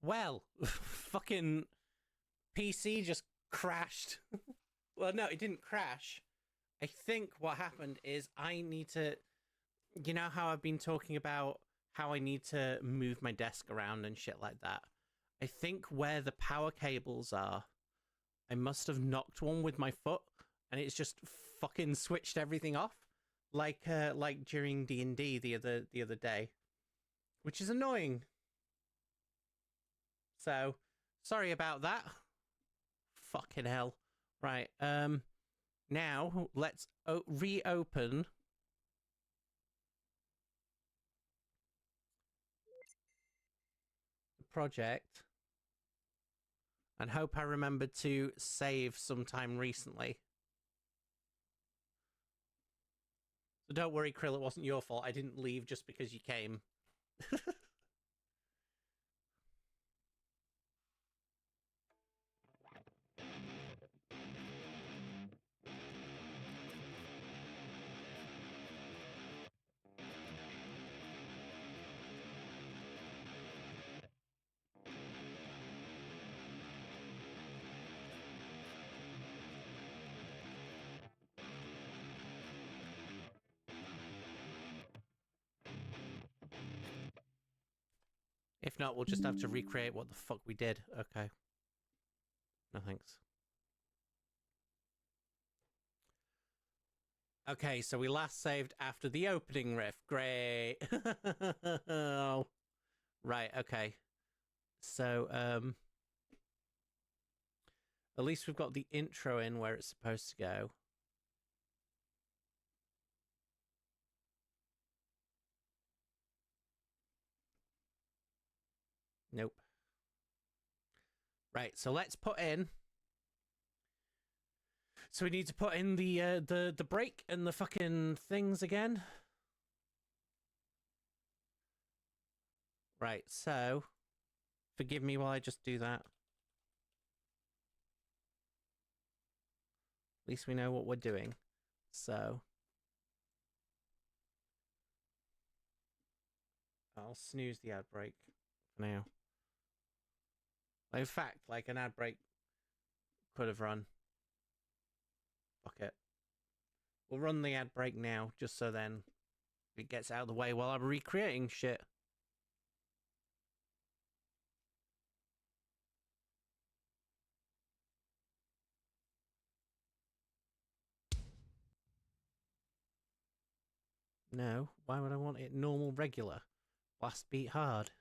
Well, fucking PC just crashed. Well, no, it didn't crash. I think what happened is I need to. You know how I've been talking about how I need to move my desk around and shit like that? I think where the power cables are, I must have knocked one with my foot and it's just fucking switched everything off. Like during D&D the other day, which is annoying. So, sorry about that. Fucking hell. Right. Now let's reopen the project and hope I remembered to save sometime recently. So don't worry, Krill, it wasn't your fault. I didn't leave just because you came. If not, we'll just have to recreate what the fuck we did. Okay. No thanks. Okay, so we last saved after the opening riff. Great. Right, okay. So, at least we've got the intro in where it's supposed to go. Nope. Right, so let's put in. So we need to put in the break and the fucking things again. Right, so forgive me while I just do that. At least we know what we're doing. So I'll snooze the ad break for now. In fact, like an ad break could have run. Fuck it. We'll run the ad break now, just so then it gets out of the way while I'm recreating shit. No, why would I want it normal, regular? Blast beat hard.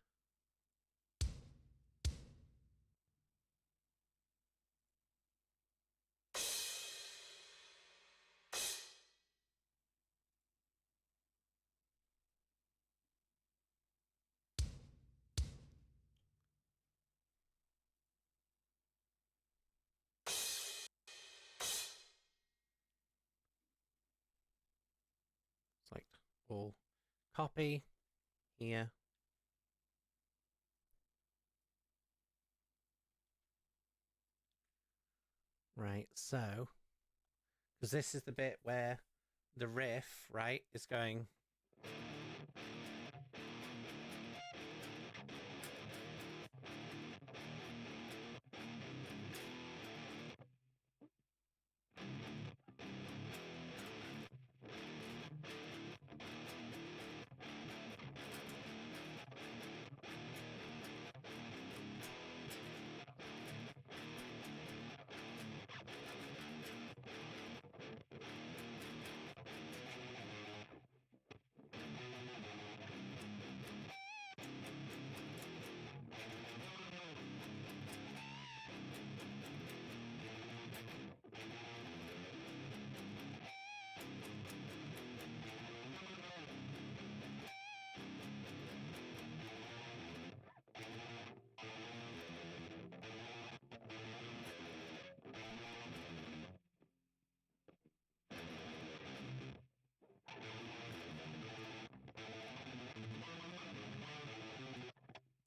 Select all. Copy. Here. Right, so because this is the bit where the riff, right, is going.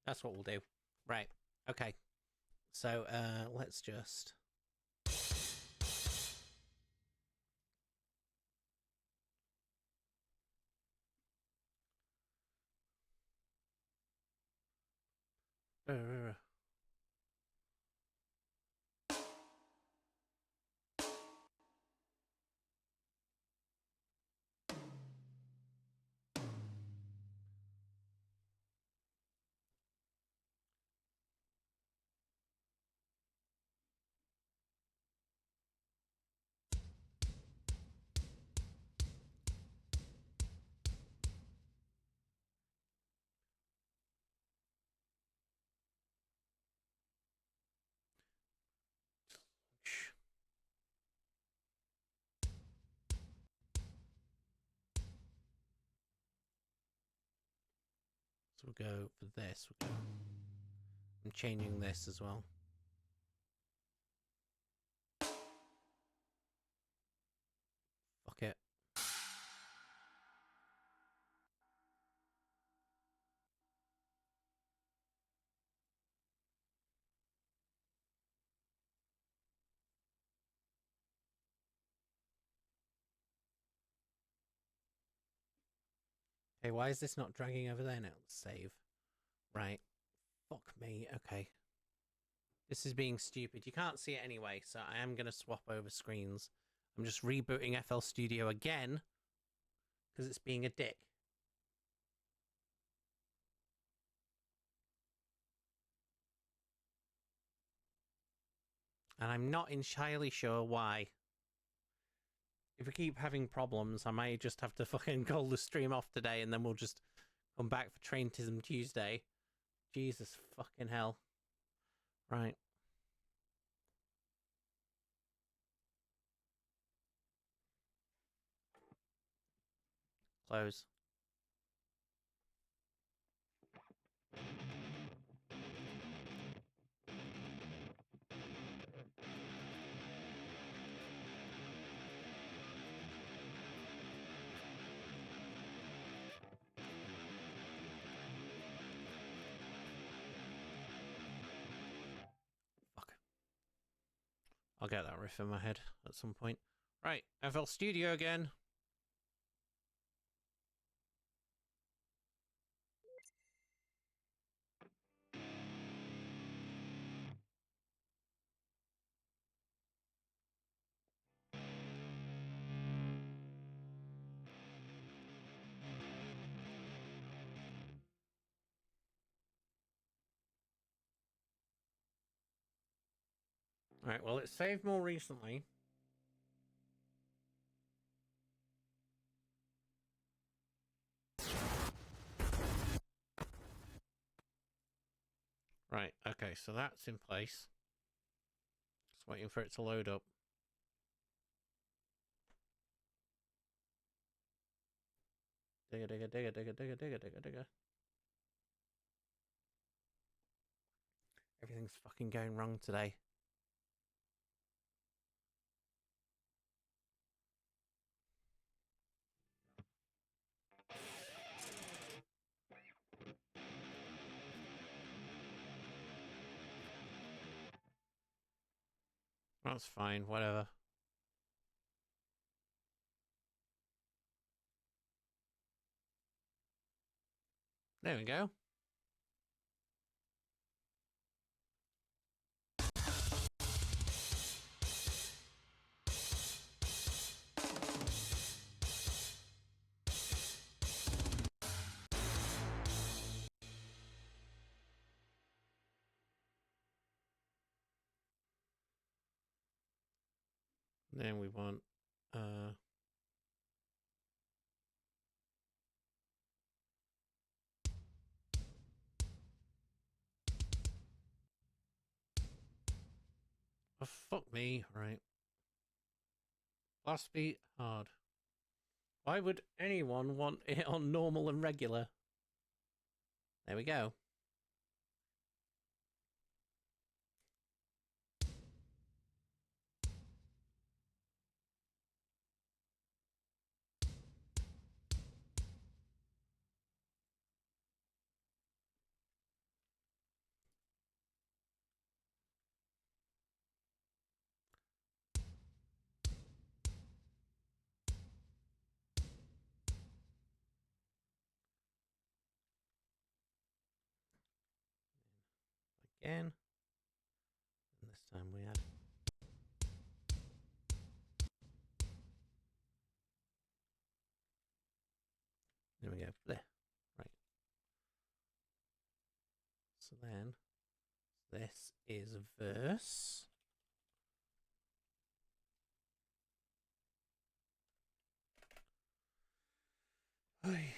That's what we'll do. Right. Okay. So let's just. So we'll go for this. I'm changing this as well. Fuck it. Okay, why is this not dragging over there now? Save. Right. Fuck me. Okay. This is being stupid. You can't see it anyway, so I am going to swap over screens. I'm just rebooting FL Studio again because it's being a dick. And I'm not entirely sure why. If we keep having problems, I might just have to fucking call the stream off today and then we'll just come back for Traintism Tuesday. Jesus fucking hell. Right. Close. Fuck. I'll get that riff in my head at some point. Right, FL Studio again. Alright, well, it's saved more recently. Right, okay, so that's in place. Just waiting for it to load up. Digga, digga, digga, digga, digga, digga, digga, digga. Everything's fucking going wrong today. That's fine, whatever. There we go. Then we want oh, fuck me, right. Blast beat hard. Why would anyone want it on normal and regular? There we go. Again. And this time we add. There we go. There. Right. So then this is verse. Hey.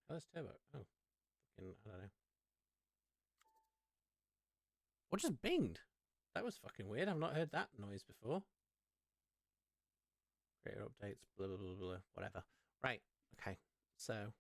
Oh, that's turbo. Oh, fucking, I don't know. What just binged? That was fucking weird. I've not heard that noise before. Creator updates, blah, blah, blah, blah, whatever. Right, okay. So.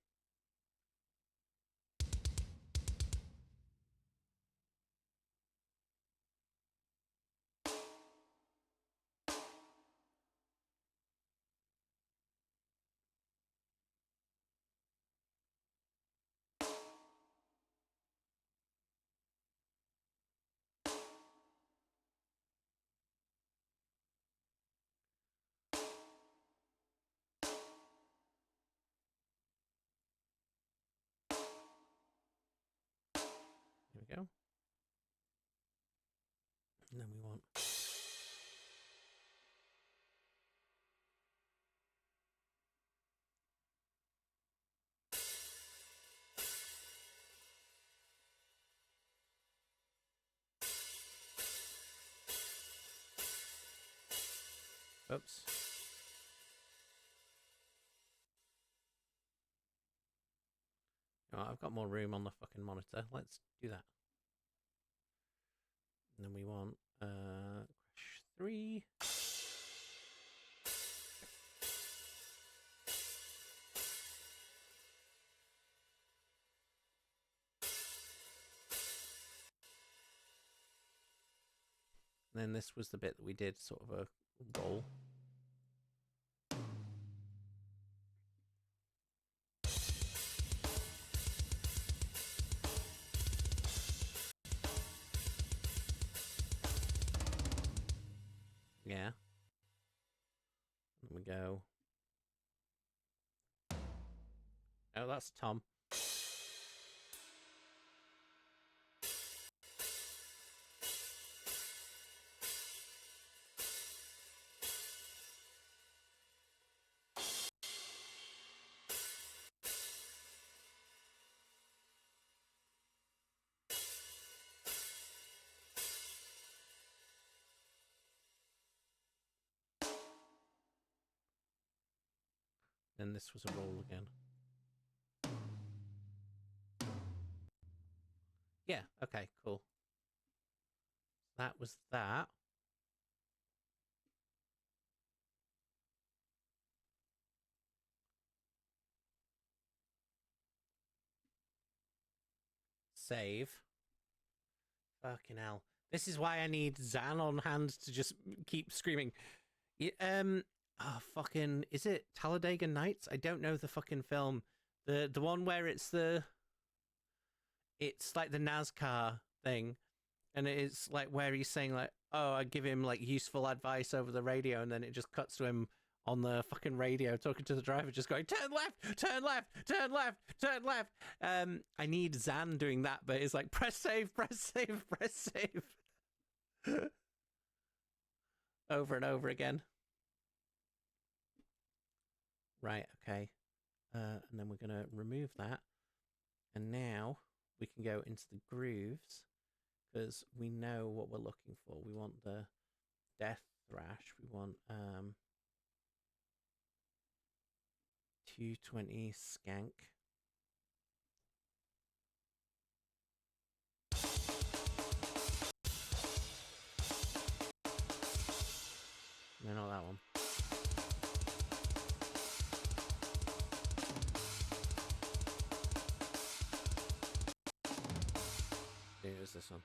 Here we go. And then we want. Oops. Oh, I've got more room on the fucking monitor. Let's do that. And then we want crash 3. And then this was the bit that we did sort of a roll. Yeah. And we go. Oh, that's Tom. Then this was a roll again. Yeah, okay, cool. That was that. Save. Fucking hell. This is why I need Zan on hand to just keep screaming. Oh, fucking, is it Talladega Nights? I don't know the fucking film. The one where it's like the NASCAR thing, and it's like where he's saying like, oh, I give him like useful advice over the radio, and then it just cuts to him on the fucking radio talking to the driver, just going, turn left, turn left, turn left, turn left. I need Zan doing that, but it's like press save, press save, press save. Over and over again. Right, okay. And then we're going to remove that. And now we can go into the grooves because we know what we're looking for. We want the death thrash. We want 220 skank. No, not that one. It was this one.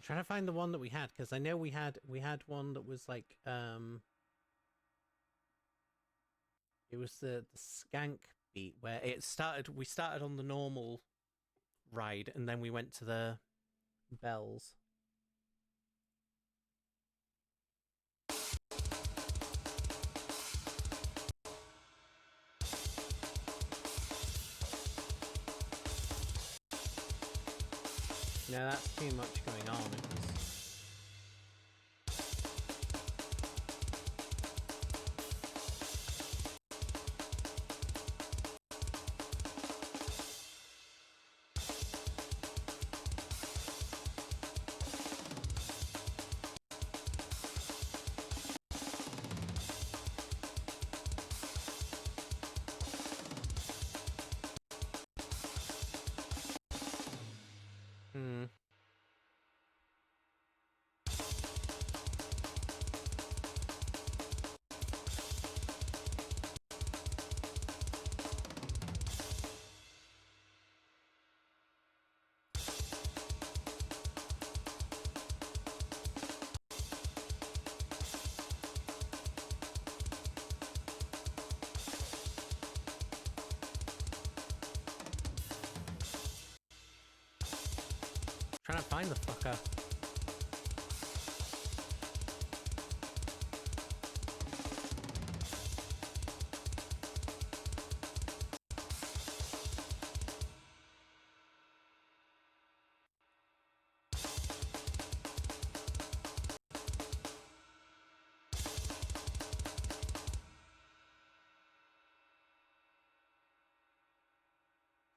Trying to find the one that we had because I know we had one that was like it was the skank beat where we started on the normal ride and then we went to the bells. No, that's too much going on. Hmm. Trying to find the fucker.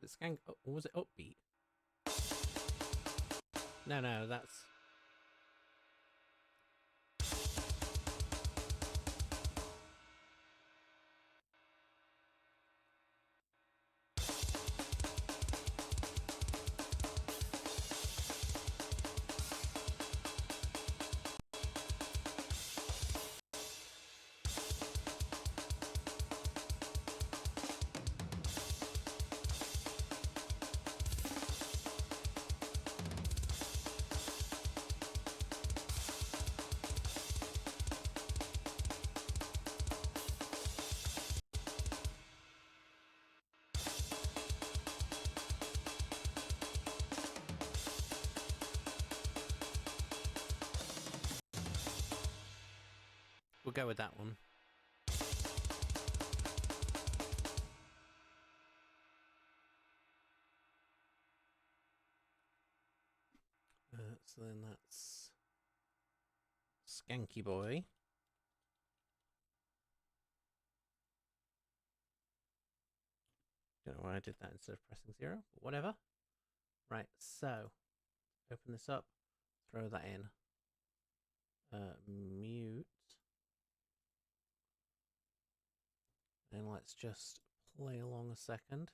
This gang, or was it Upbeat? No, that's... We'll go with that one. So then that's Skanky Boy. Don't know why I did that instead of pressing 0, but whatever. Right, so open this up, throw that in. Mute. Then let's just play along a second.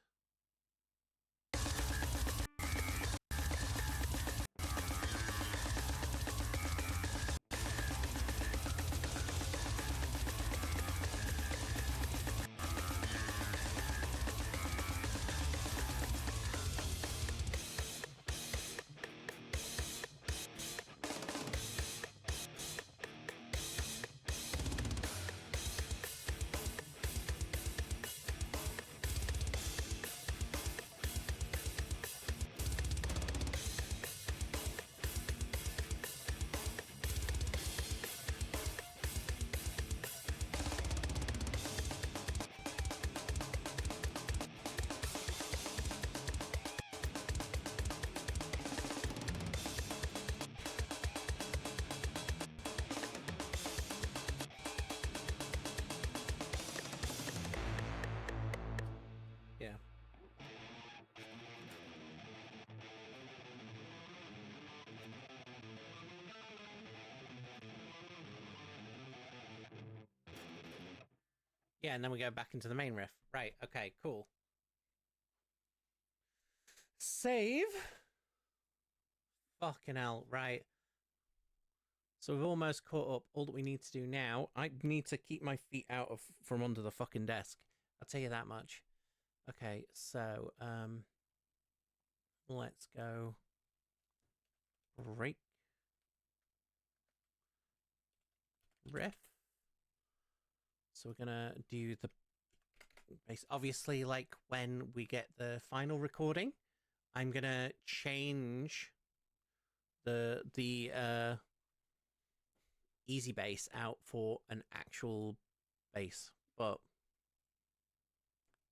Yeah. Yeah, and then we go back into the main riff. Right, okay, cool. Save. Fucking hell, right. So we've almost caught up. All that we need to do now, I need to keep my feet out of from under the fucking desk. I'll tell you that much. Okay, so let's go break riff. So we're gonna do the base. Obviously, like when we get the final recording, I'm gonna change the easy bass out for an actual bass. But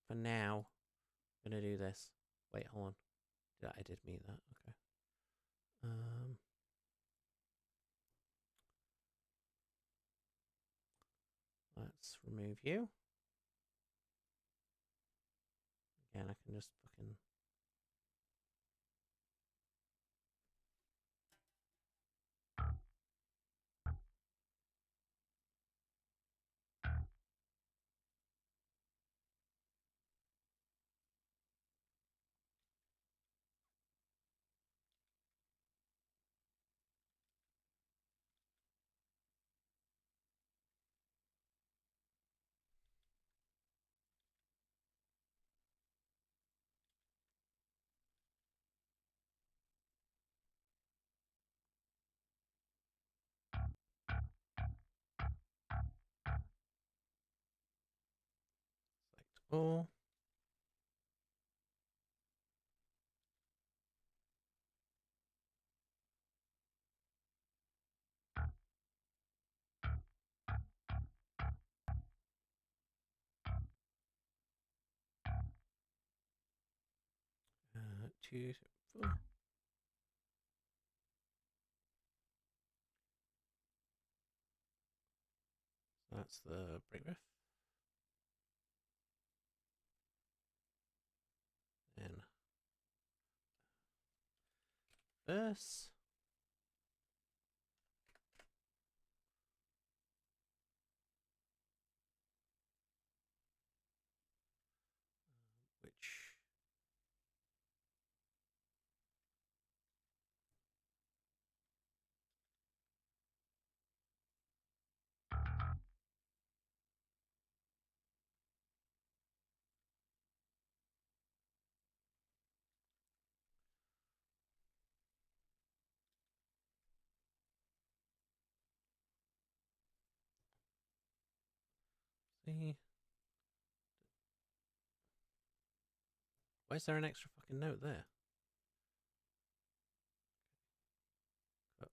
for now, I'm gonna do this. Wait, hold on. I did mean that. Okay. Let's remove you. Again, I can just fucking... Select all. Two, four. So that's the brake riff. Then verse. Which see. Why is there an extra fucking note there? Cut.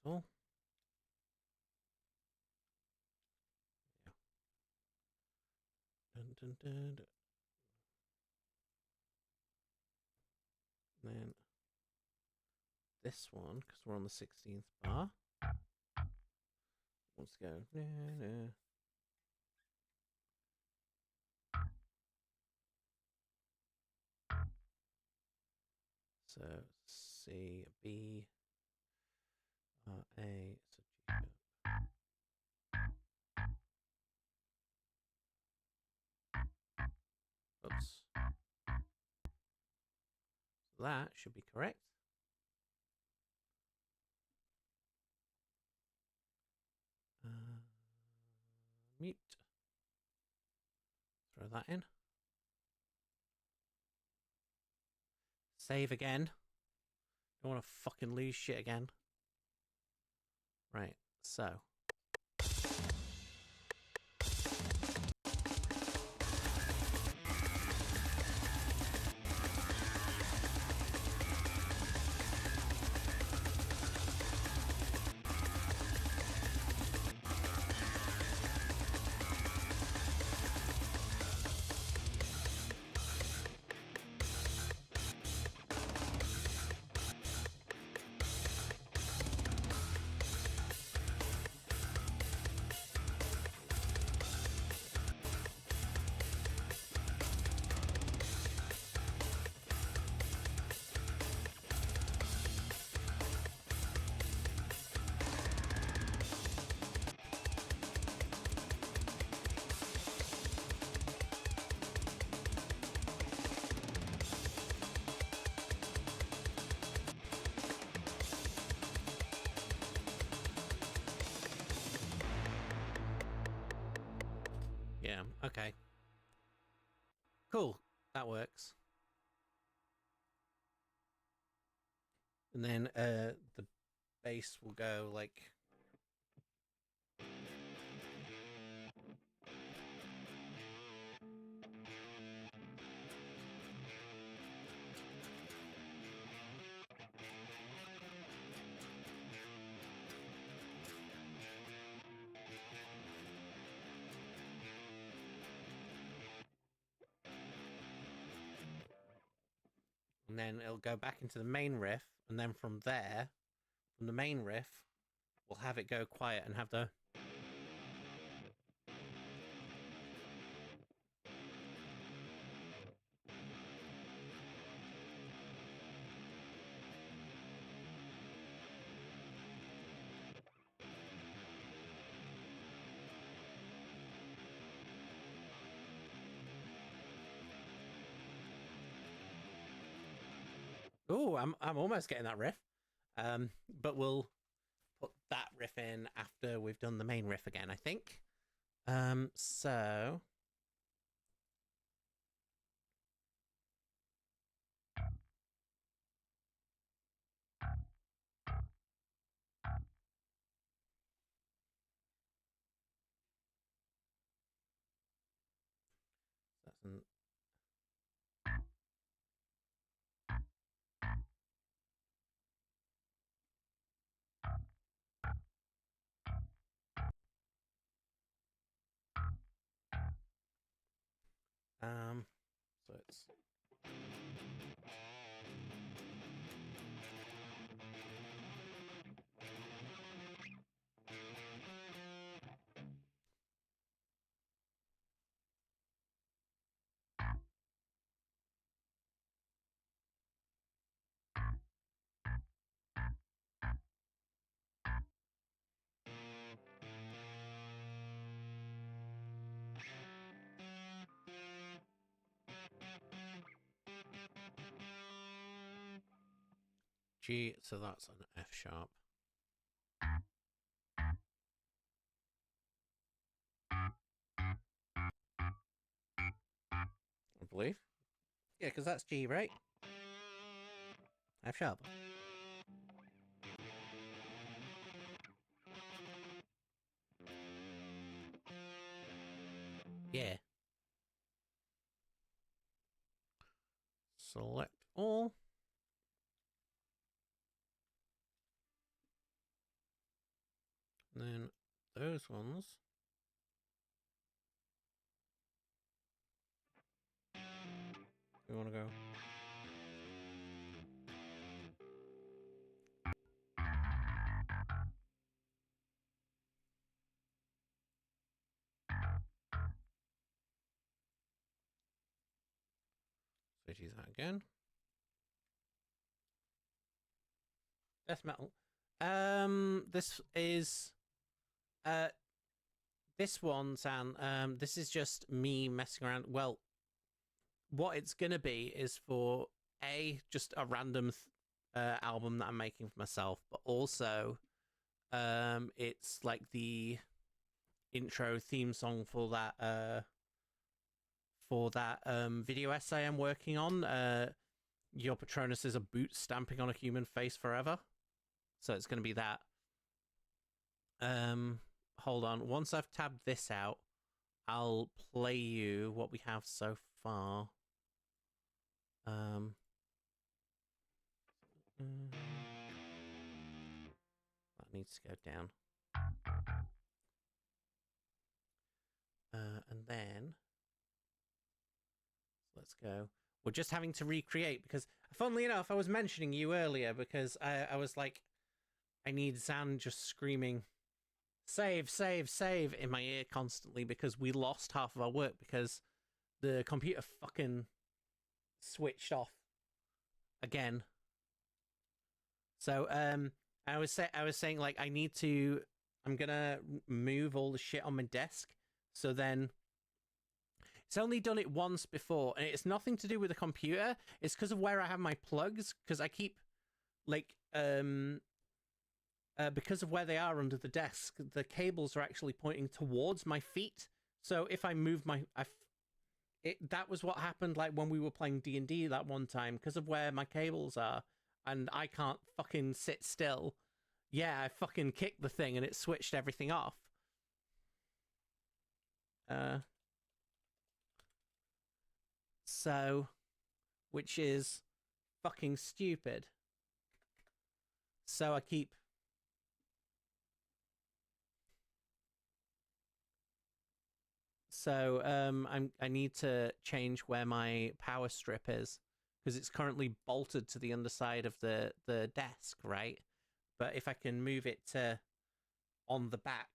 Select all. Yeah. Dun, dun, dun, dun. And then this one, because we're on the 16th bar. Let's go. Nah, nah. So C, B, R, A, so G sharp. Oops. So that should be correct. Mute. Throw that in. Save again. Don't want to fucking lose shit again. Right, so. Yeah, okay. Cool, that works. And then the bass will go like... And then it'll go back into the main riff, and then from there, from the main riff, we'll have it go quiet and have the... Oh, I'm almost getting that riff. But we'll put that riff in after we've done the main riff again, I think. So that's an so it's G, so that's an F sharp. I believe. Yeah, because that's G, right? F sharp. Yeah. Select all. And then those ones. We want to go. Switch that again. Death metal. This is this one, San. This is just me messing around. Well, what it's gonna be is for just a random album that I'm making for myself, but also it's like the intro theme song for that video essay I'm working on. Your Patronus is a boot stamping on a human face forever. So it's going to be that. Hold on. Once I've tabbed this out, I'll play you what we have so far. That needs to go down. And then let's go. We're just having to recreate because, funnily enough, I was mentioning you earlier because I was like, I need Zan just screaming, save, save, save in my ear constantly because we lost half of our work because the computer fucking switched off again. So I was saying like I'm gonna move all the shit on my desk so then it's only done it once before and it's nothing to do with the computer. It's because of where I have my plugs because I keep like because of where they are under the desk, the cables are actually pointing towards my feet. So if I move that was what happened like when we were playing D&D that one time because of where my cables are and I can't fucking sit still. Yeah, I fucking kicked the thing and it switched everything off. So, which is fucking stupid. So I keep So I need to change where my power strip is because it's currently bolted to the underside of the desk, right? But if I can move it to on the back.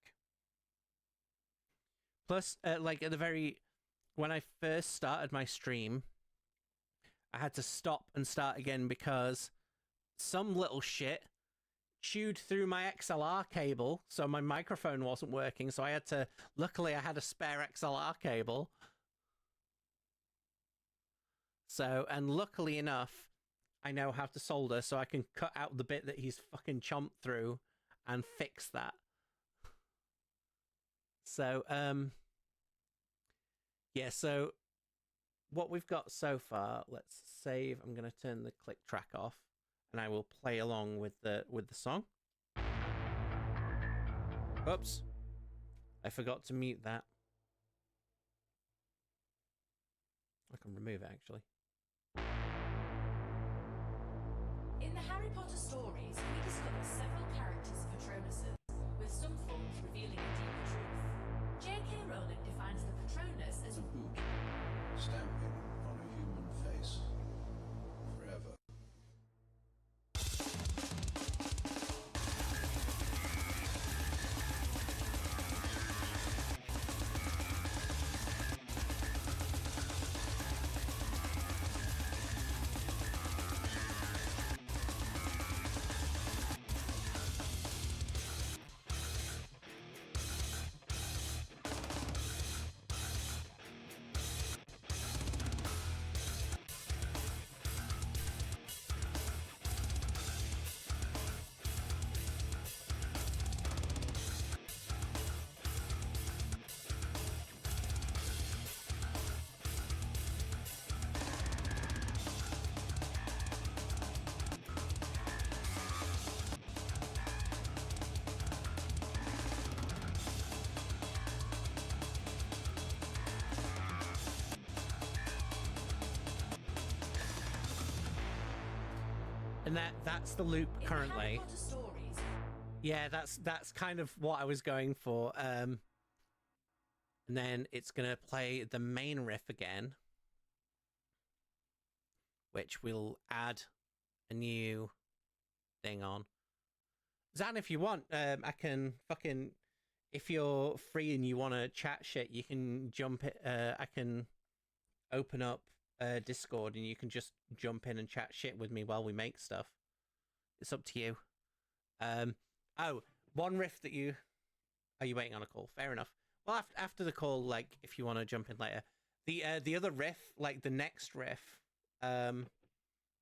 Plus, like at the very when I first started my stream, I had to stop and start again because some little shit chewed through my XLR cable, so my microphone wasn't working. So I had to. Luckily, I had a spare XLR cable. So, and luckily enough, I know how to solder, so I can cut out the bit that he's fucking chomped through and fix that. So, yeah, so what we've got so far, let's save. I'm going to turn the click track off and I will play along with the song. Oops. I forgot to mute that. I can remove it, actually. In the Harry Potter stories, we discover several characters of Patronuses, with some forms revealing a deeper truth. J.K. Rowling defines the Patronus as a book, stamping on a human face forever. And that's the loop currently. In the Harry Potter stories, Yeah, that's kind of what I was going for. And then it's gonna play the main riff again, which will add a new thing on. Zan, if you want, I can fucking, if you're free and you want to chat shit, you can jump it. I can open up Discord and you can just jump in and chat shit with me while we make stuff. It's up to you. Oh, one riff that you... Are you waiting on a call? Fair enough. Well, after the call, like, if you want to jump in later. The other riff, like the next riff that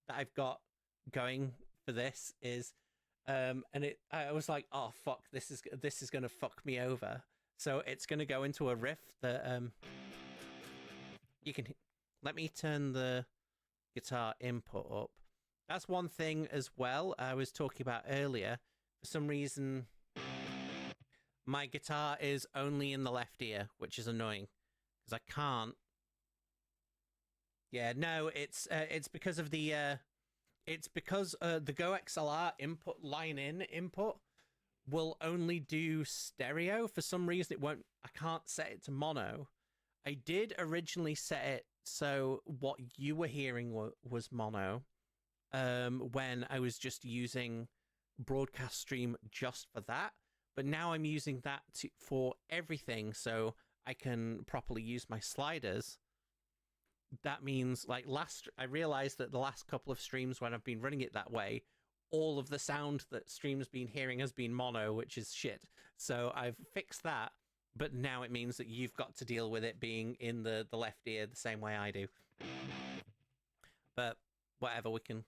I've got going for this is... and I was like, oh, fuck, this is going to fuck me over. So it's going to go into a riff that... you can... Let me turn the guitar input up. That's one thing as well I was talking about earlier. For some reason, my guitar is only in the left ear, which is annoying because I can't. Yeah, no, it's because of the the Go XLR input line in input will only do stereo. For some reason, it won't. I can't set it to mono. I did originally set it so what you were hearing was mono. When I was just using Broadcast Stream just for that, but now I'm using that for everything, so I can properly use my sliders. That means, like, I realized that the last couple of streams when I've been running it that way, all of the sound that Stream's been hearing has been mono, which is shit. So I've fixed that, but now it means that you've got to deal with it being in the left ear the same way I do. But whatever, we can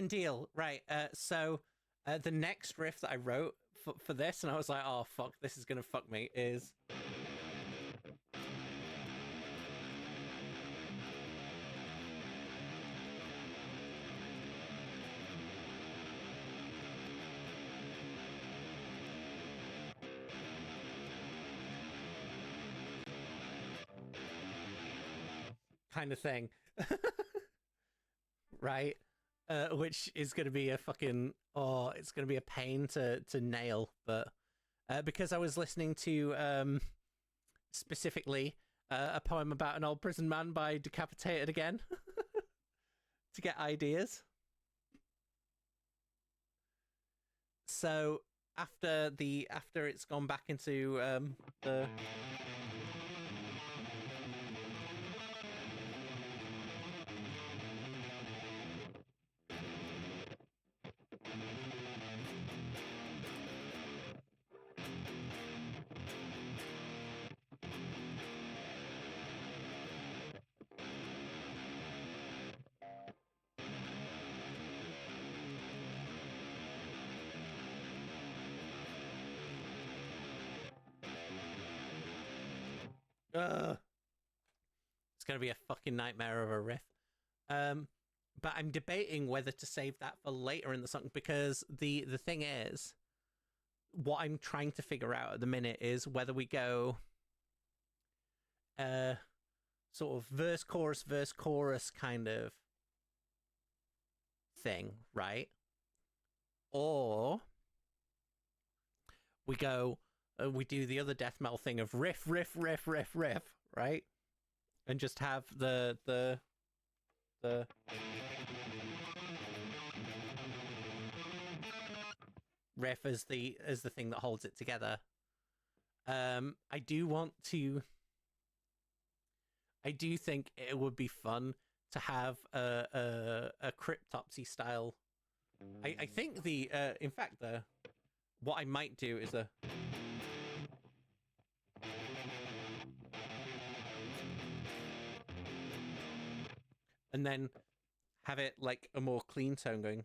deal. Right, so the next riff that I wrote for this, and I was like, oh, fuck, this is going to fuck me, is... kind of thing. Right? Which is going to be a fucking... Oh, it's going to be a pain to nail, but... because I was listening to, specifically, a poem about an old prison man by Decapitated Again to get ideas. So, after it's gone back into, the... It's gonna be a fucking nightmare of a riff. But I'm debating whether to save that for later in the song, because the thing is, what I'm trying to figure out at the minute is whether we go sort of verse chorus kind of thing, right? Or we go we do the other death metal thing of riff, right? And just have the riff as the thing that holds it together. I do think it would be fun to have a Cryptopsy style. I think in fact what I might do is and then have it like a more clean tone going.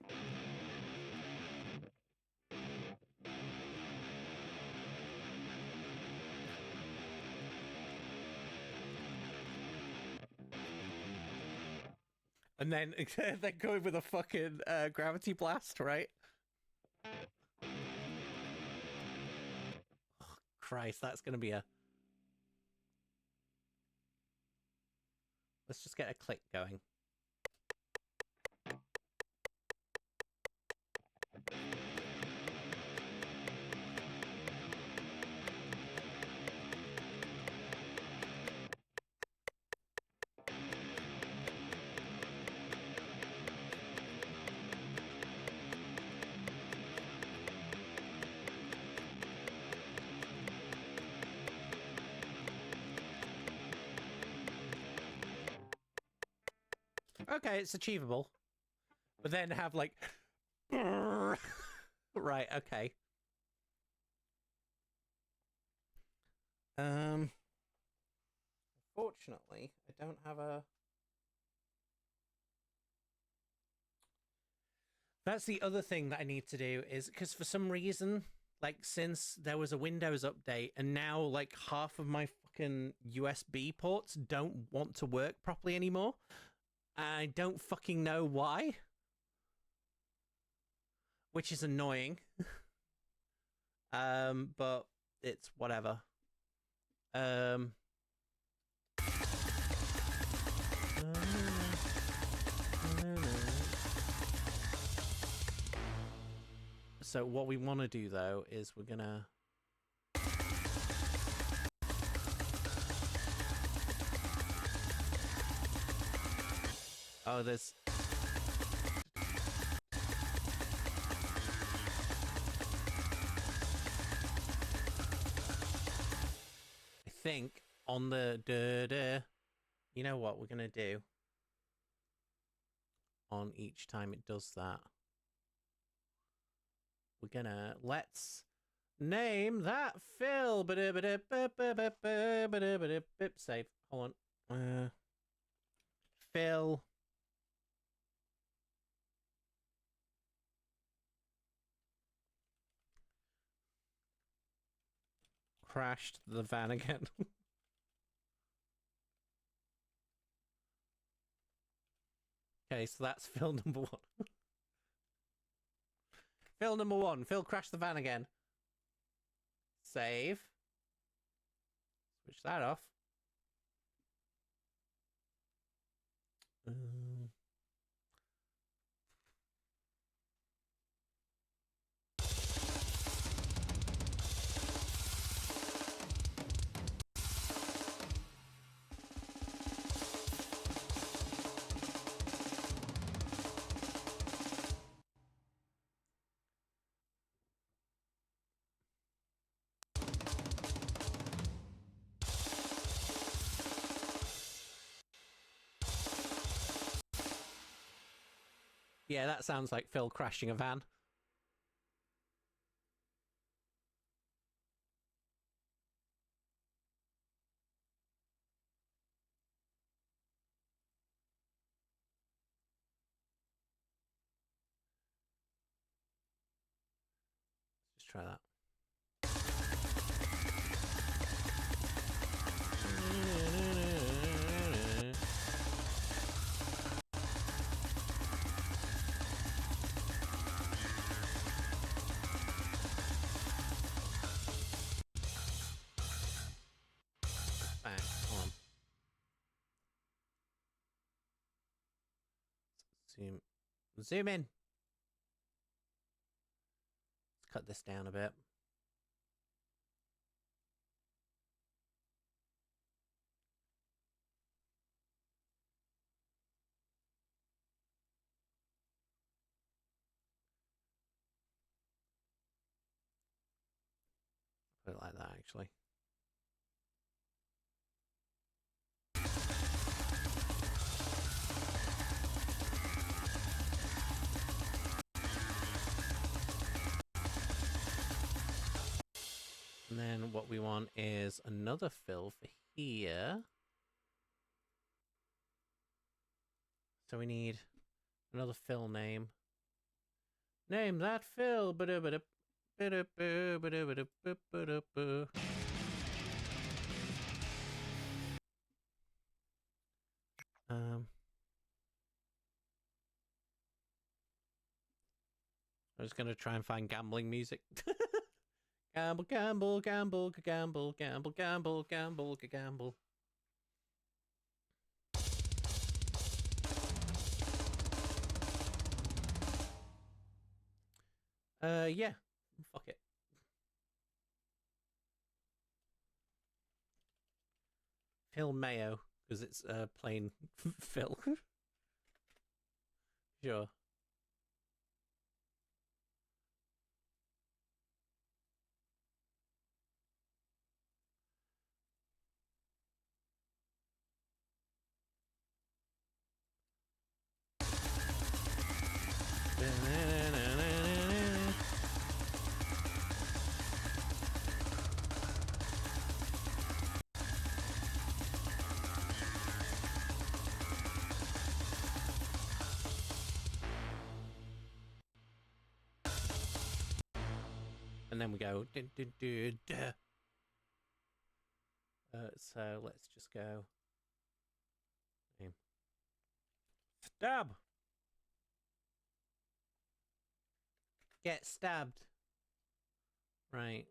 And then they're going with a fucking gravity blast, right? Oh, Christ, that's gonna be a... Let's just get a click going. Okay, it's achievable. But then have like... Right, okay. Unfortunately, I don't have a... That's the other thing that I need to do, is because for some reason, like, since there was a Windows update and now like half of my fucking USB ports don't want to work properly anymore. I don't fucking know why. Which is annoying. But it's whatever. So what we want to do though is we're gonna... Oh, there's... I think on the... You know what we're gonna do? On each time it does that, we're gonna... Let's name that Phil. Save. Hold on. Phil... crashed the van again. Okay, so that's Phil number 1. Phil number 1. Phil crashed the van again. Save. Switch that off. Yeah, that sounds like Phil crashing a van. Let's just try that. Zoom in. Let's cut this down a bit. Put it like that, actually. And then what we want is another fill for here. So we need another fill name. Name that fill. I'm just gonna try and find gambling music. Gamble, gamble, gamble, gamble, gamble, gamble, gamble, gamble. Yeah. Fuck it. Phil Mayo, because it's plain Phil. Sure. And then we go. So let's just go. Stab. Get stabbed. Right.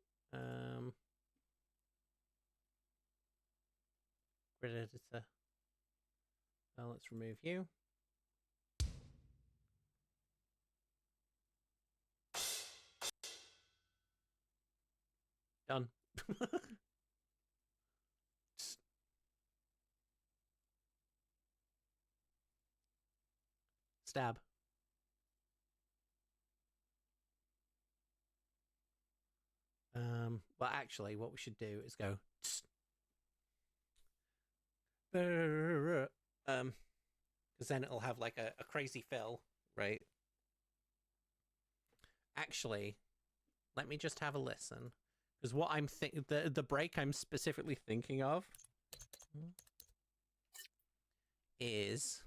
Grid editor. Well, let's remove you. Done. Stab. Well, actually, what we should do is go. Because then it'll have like a crazy fill, right? Actually, let me just have a listen. Because what I'm the break I'm specifically thinking of is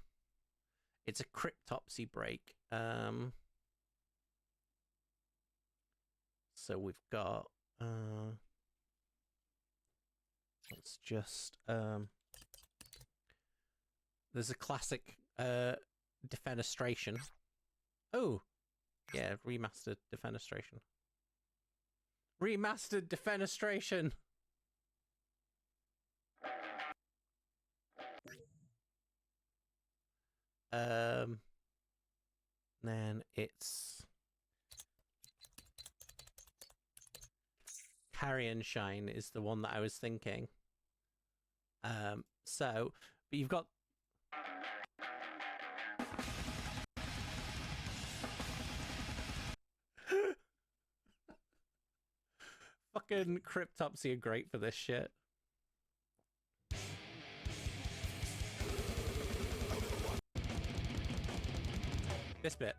it's a cryptopsy break. So we've got let's just there's a classic defenestration. Oh, yeah, remastered defenestration. Remastered defenestration. Then it's Carrion Shine is the one that I was thinking. So, but you've got fucking Cryptopsy are great for this shit. This bit.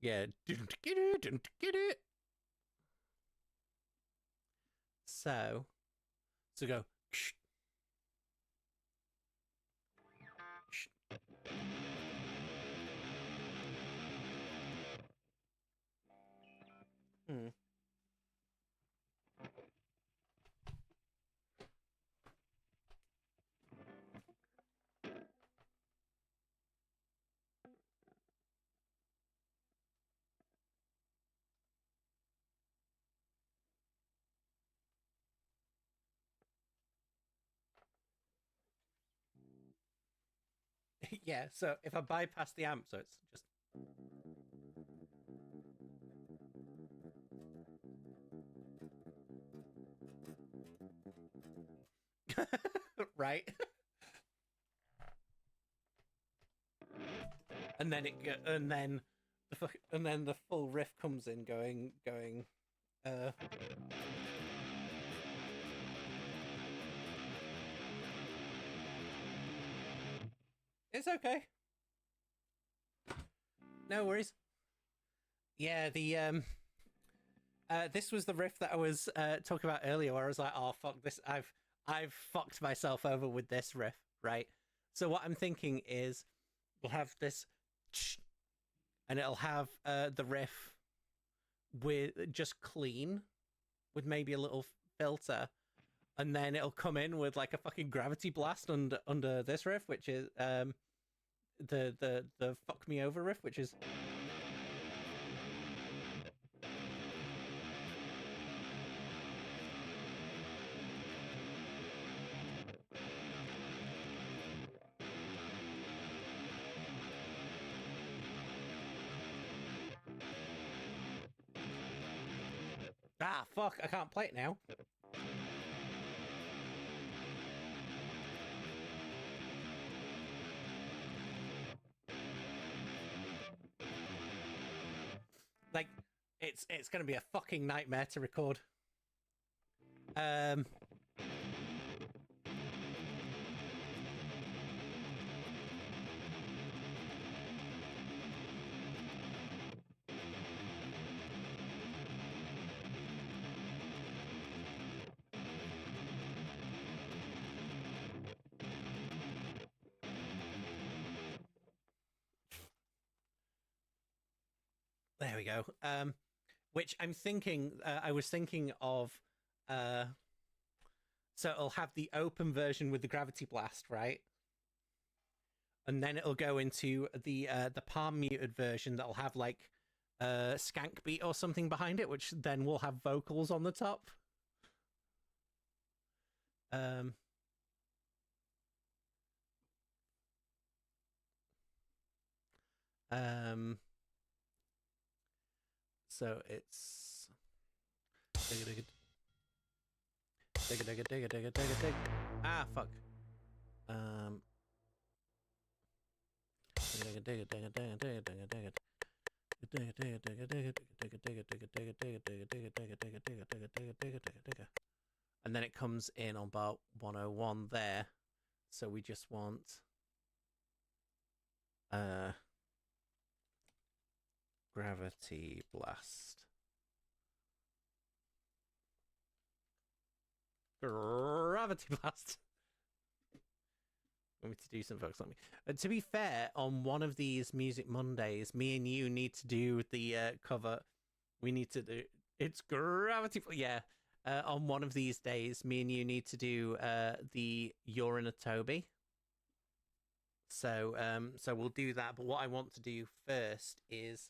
Yeah. So go. Yeah, so if I bypass the amp, so it's just right, and then and then the full riff comes in, going. It's okay. No worries. Yeah, this was the riff that I was talking about earlier, where I was like, "Oh fuck this! I've fucked myself over with this riff." Right. So what I'm thinking is, we'll have this, and it'll have the riff with just clean, with maybe a little filter, and then it'll come in with like a fucking gravity blast under this riff, which is the fuck me over riff, which is. Ah, fuck, I can't play it now. Like, it's gonna be a fucking nightmare to record. There we go. Which I'm thinking, I was thinking of, so it'll have the open version with the gravity blast, right? And then it'll go into the palm muted version that'll have like skank beat or something behind it, which then will have vocals on the top. So it's ah fuck. And then it comes in on bar 101 there. So we just want gravity blast. Gravity blast. Want me to do some folks? Let me. To be fair, on one of these Music Mondays, me and you need to do the cover. We need to do. It's gravity. Yeah. On one of these days, me and you need to do the You're in a Toby. So we'll do that. But what I want to do first is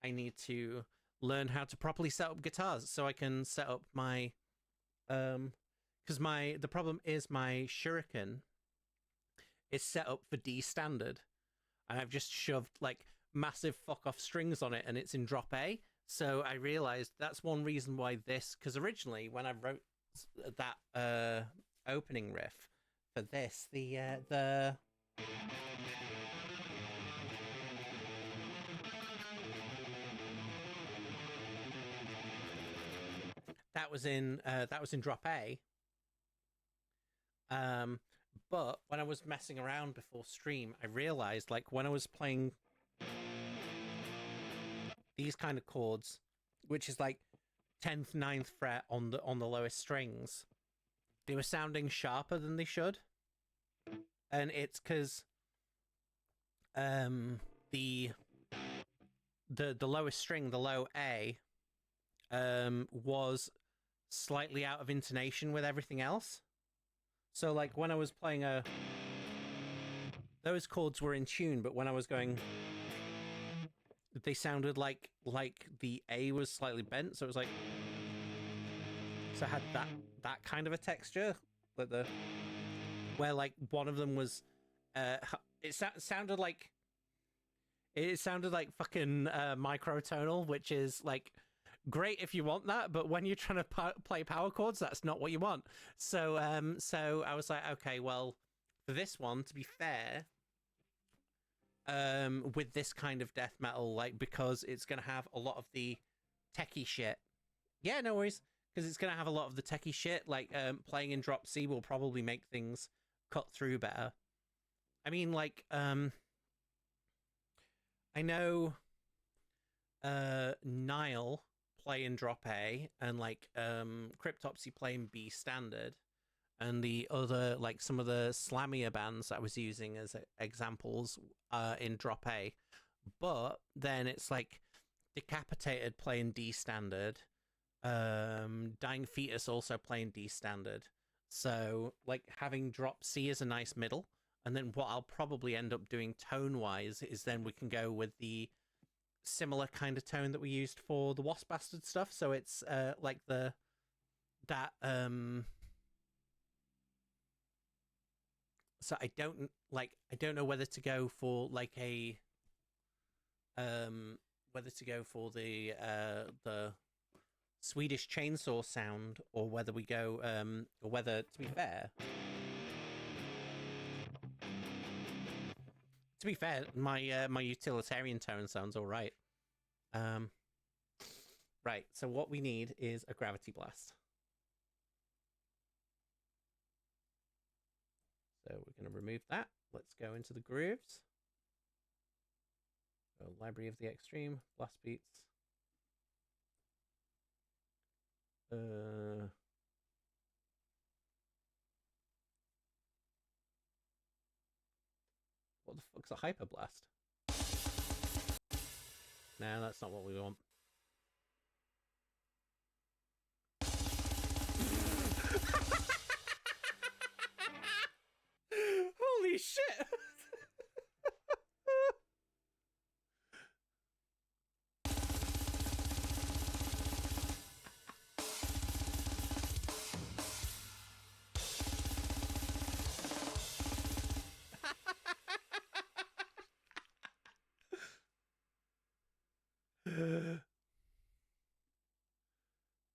I need to learn how to properly set up guitars, so I can set up my because the problem is my Shuriken is set up for D standard, and I've just shoved like massive fuck off strings on it, and it's in drop A. So I realized that's one reason why this, because originally when I wrote that opening riff for this, the that was in drop A. But when I was messing around before stream, I realized like when I was playing these kind of chords, which is like 10th, 9th fret on the lowest strings, they were sounding sharper than they should. And it's because the lowest string, the low A, was slightly out of intonation with everything else. So like when I was playing those chords were in tune, but when I was going, they sounded like the A was slightly bent. So it was like, so I had that kind of a texture, like where like one of them was sounded like fucking microtonal, which is like great if you want that, but when you're trying to play power chords, that's not what you want. So so I was like, okay, well, for this one, to be fair, with this kind of death metal, like, because it's gonna have a lot of the techie shit. Yeah, no worries, because it's gonna have a lot of the techie shit. Like, playing in drop C will probably make things cut through better. I mean, like, I know Nile play in drop A, and like Cryptopsy play in B standard, and the other, like, some of the slammier bands that I was using as examples in drop A. But then it's like Decapitated playing D standard, Dying Fetus also playing D standard. So like having drop C is a nice middle, and then what I'll probably end up doing tone wise is then we can go with the similar kind of tone that we used for the Wasp Bastard stuff. So it's like that so I don't know whether to go for like a whether to go for the Swedish chainsaw sound, or whether we go or whether, to be fair, my my utilitarian tone sounds all right. Right, so what we need is a gravity blast. So we're going to remove that. Let's go into the grooves. So Library of the Extreme, blast beats. What the fuck's a hyper blast? No, that's not what we want. Holy shit!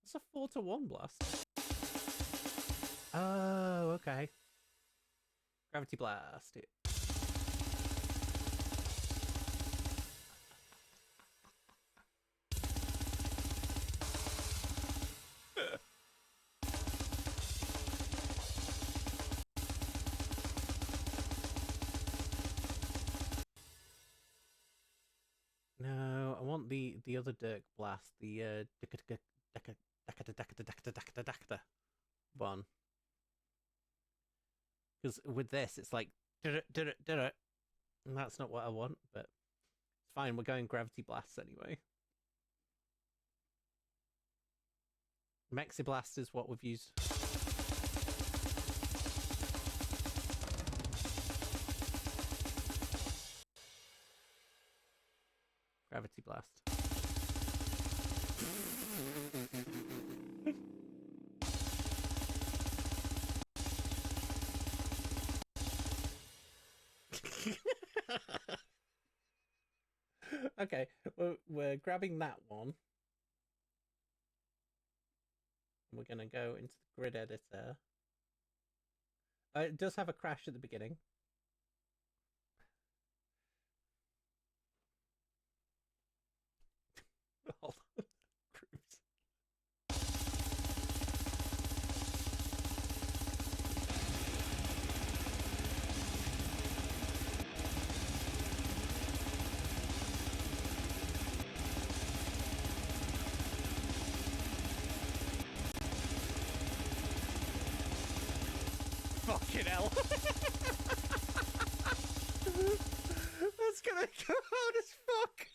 It's a 4-1 blast. Oh, okay. Gravity blast. No, I want the other Dirk blast, the one. Because with this, it's like and that's not what I want, but it's fine. We're going gravity blasts anyway. Mexi blast is what we've used. Gravity blast. Okay, we're grabbing that one. We're going to go into the grid editor. It does have a crash at the beginning. Hold on. Grooves. Fucking hell. That's gonna go hard as fuck.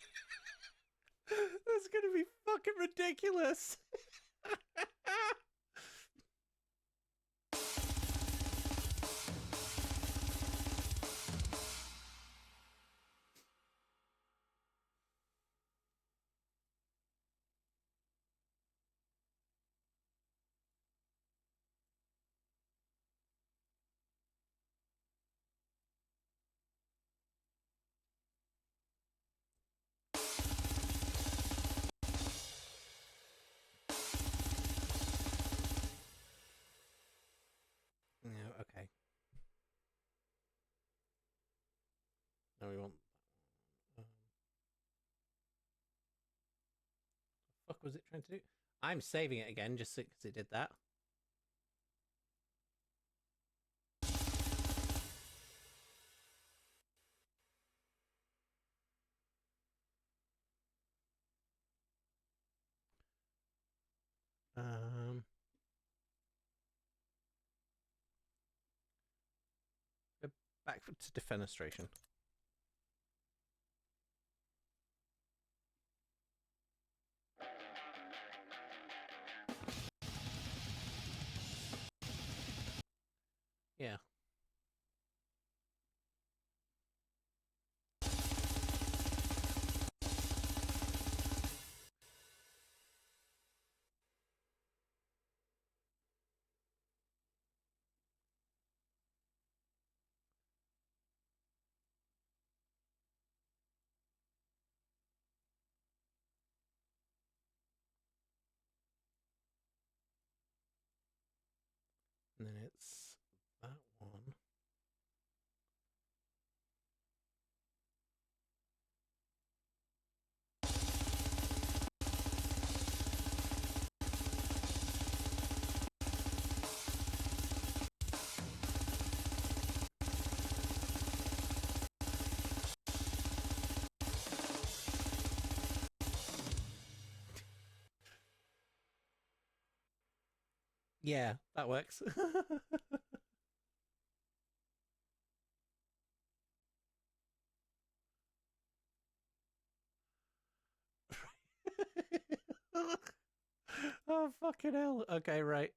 That's gonna be fucking ridiculous. No, we want. What the fuck was it trying to do? I'm saving it again just because it did that. Go back to defenestration. Yeah. And then it's that one. Yeah, that works. Oh, fucking hell. Okay, right.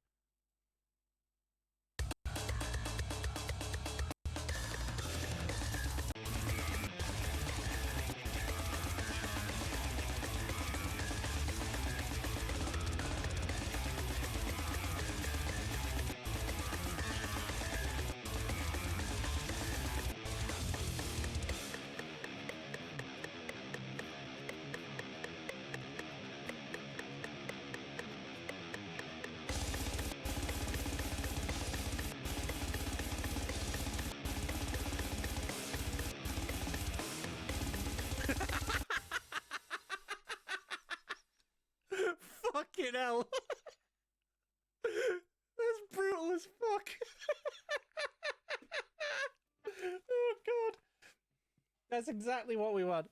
Fucking hell. That's brutal as fuck. Oh, God. That's exactly what we want.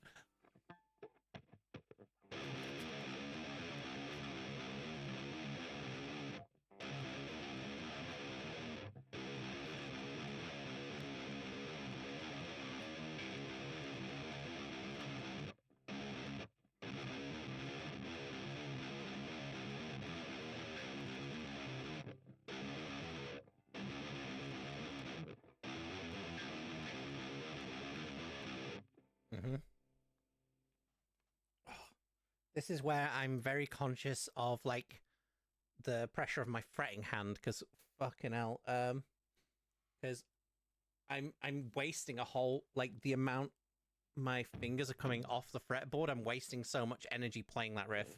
Mm-hmm. This is where I'm very conscious of like the pressure of my fretting hand because fucking hell, because I'm wasting a whole like the amount my fingers are coming off the fretboard. I'm wasting so much energy playing that riff.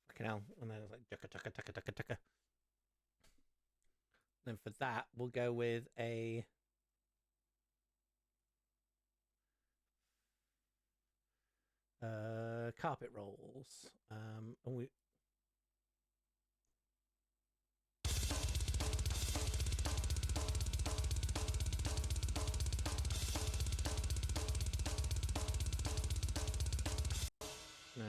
Fucking hell. And then it's like tucka tucka tucka tucka tucka. Then for that, we'll go with a carpet rolls. And we no.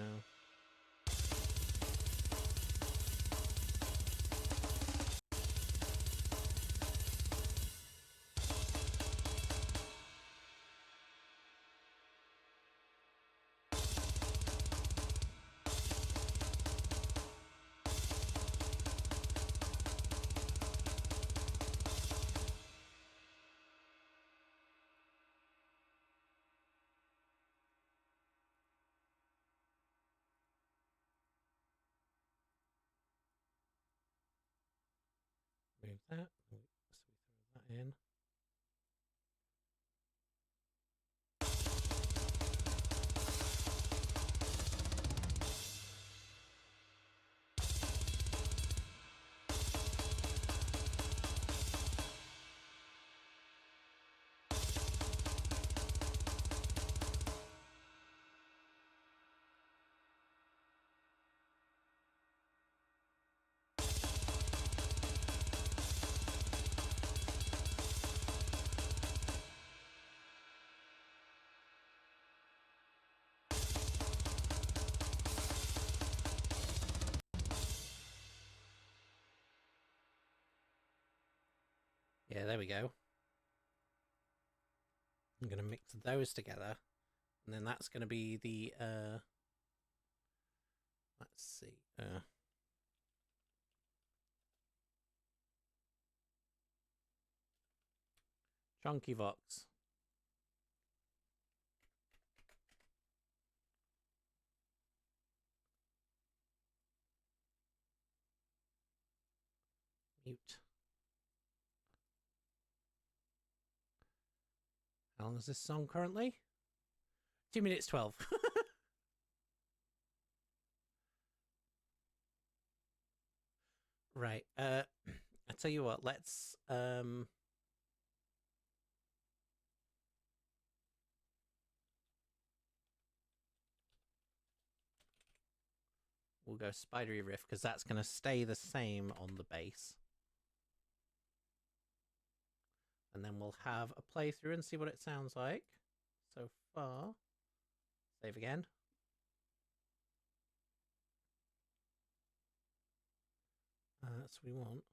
that. So we throw that in. Yeah, there we go. I'm going to mix those together. And then that's going to be the, let's see, Chunky Vox. Mute. How long is this song currently? 2 minutes 12. Right. I tell you what, let's we'll go Spidery Riff because that's going to stay the same on the bass. And then we'll have a playthrough and see what it sounds like so far. Save again. So we want.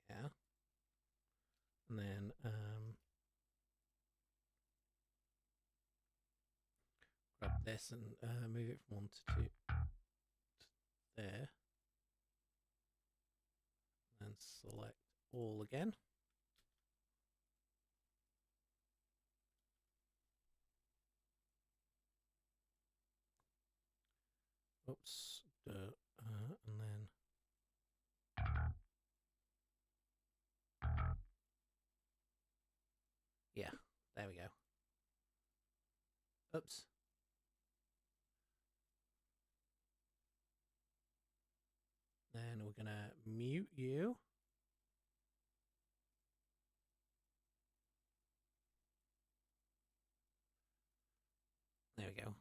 Yeah. And then grab this and move it from 1 to 2 to there. And select all again. Oops. And then yeah, there we go. Oops. Then we're gonna mute you. There we go.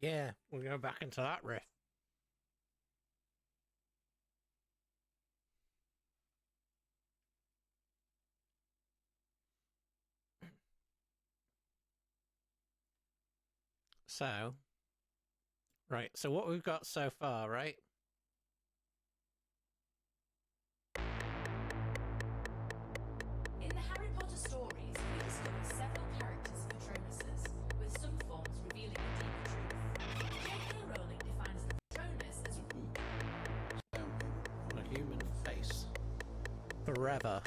Yeah, we're going back into that riff. So, right, so what we've got so far, right? In the Harry Potter stories, we discover several characters of Patronuses, with some forms revealing a deeper truth. J.K. Rowling defines the Patronus as Stamping On a human face. Forever.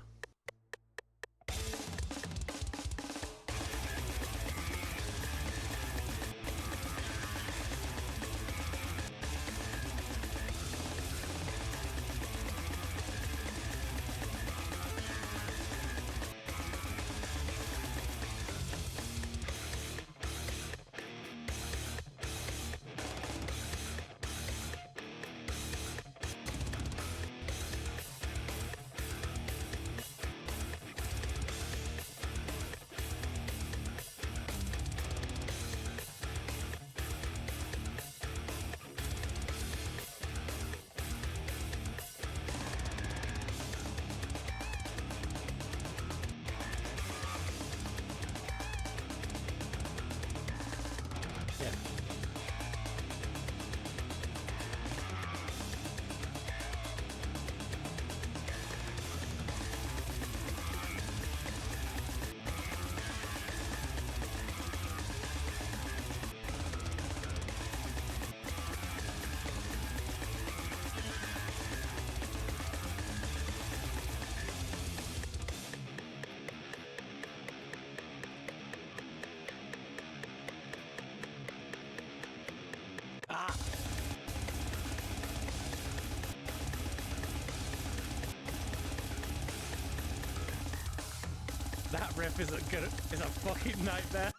Yeah. Ah! That riff is a fucking nightmare.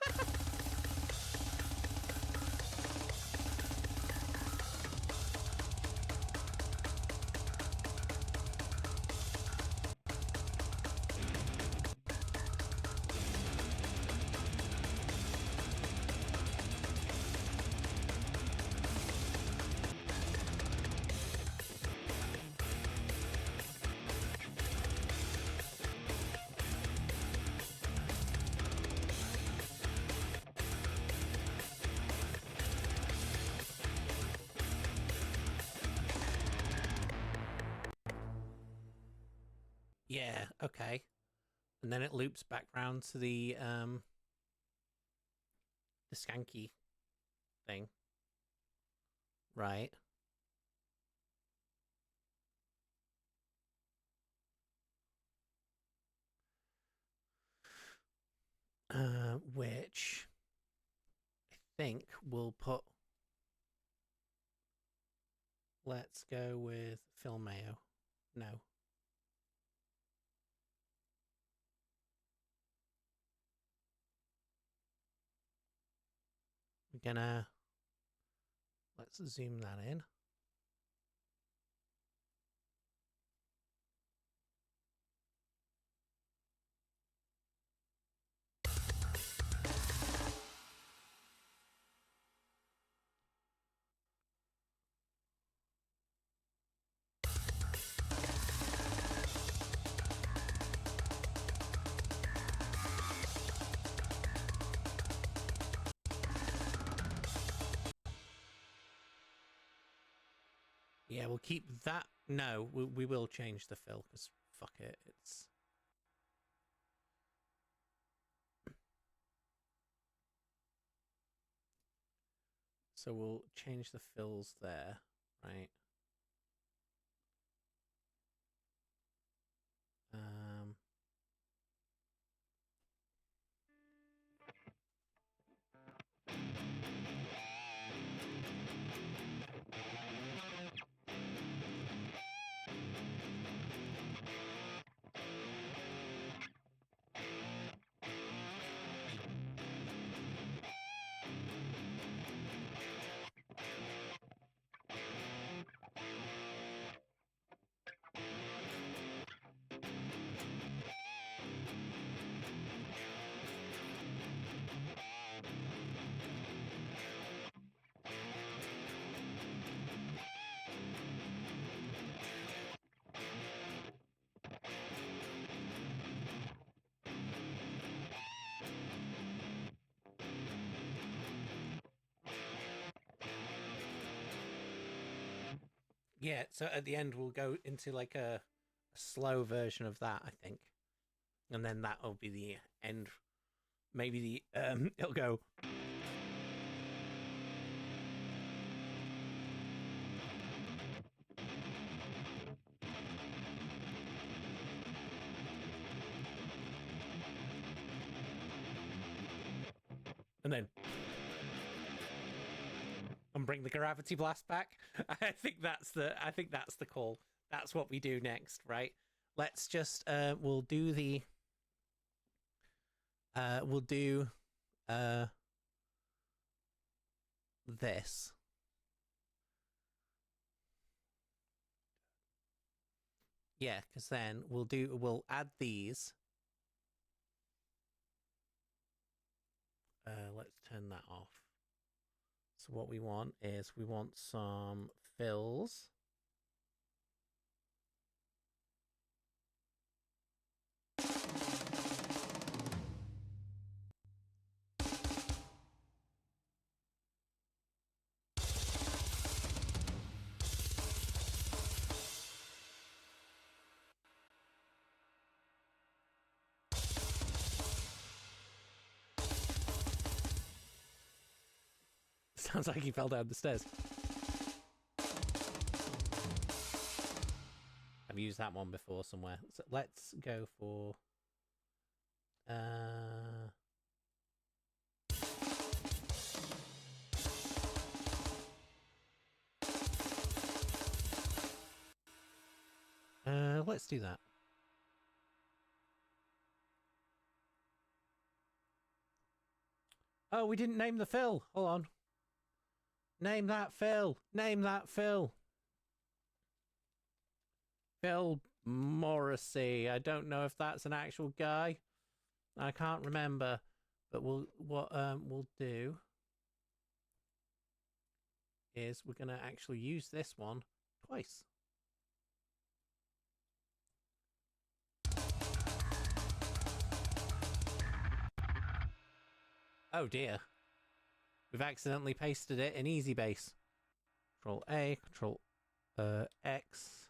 Yeah, okay. And then it loops back round to the skanky thing. Right. Which I think we'll put. Let's go with Phil Mayo. No. We're gonna. Let's zoom that in. Yeah, we'll keep that. No, we will change the fill because fuck it. It's. So we'll change the fills there, right? Yeah, so at the end we'll go into like a slow version of that, I think. And then that'll be the end. Maybe the it'll go. And then and bring the gravity blast back. I think that's the call. That's what we do next, right? Let's just we'll do the this. Yeah, because then we'll add these. Let's turn that off. So what we want is we want some fills. Sounds like he fell down the stairs. I've used that one before somewhere. So let's go for... let's do that. Oh, we didn't name the Phil. Hold on. Name that Phil. Name that Phil. Phil Morrissey. I don't know if that's an actual guy. I can't remember. But we'll do is we're gonna actually use this one twice. Oh dear. We've accidentally pasted it in Easy Base. Control A, Control X.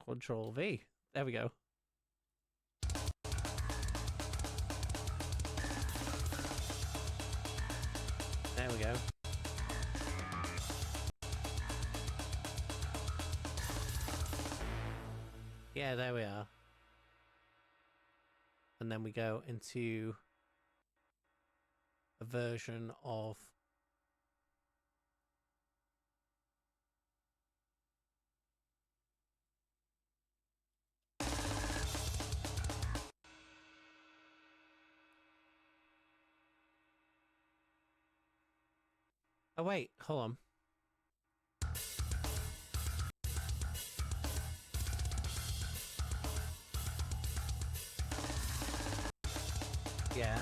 Control V. There we go. There we go. Yeah, there we are. And then we go into a version of oh wait, hold on. Yeah.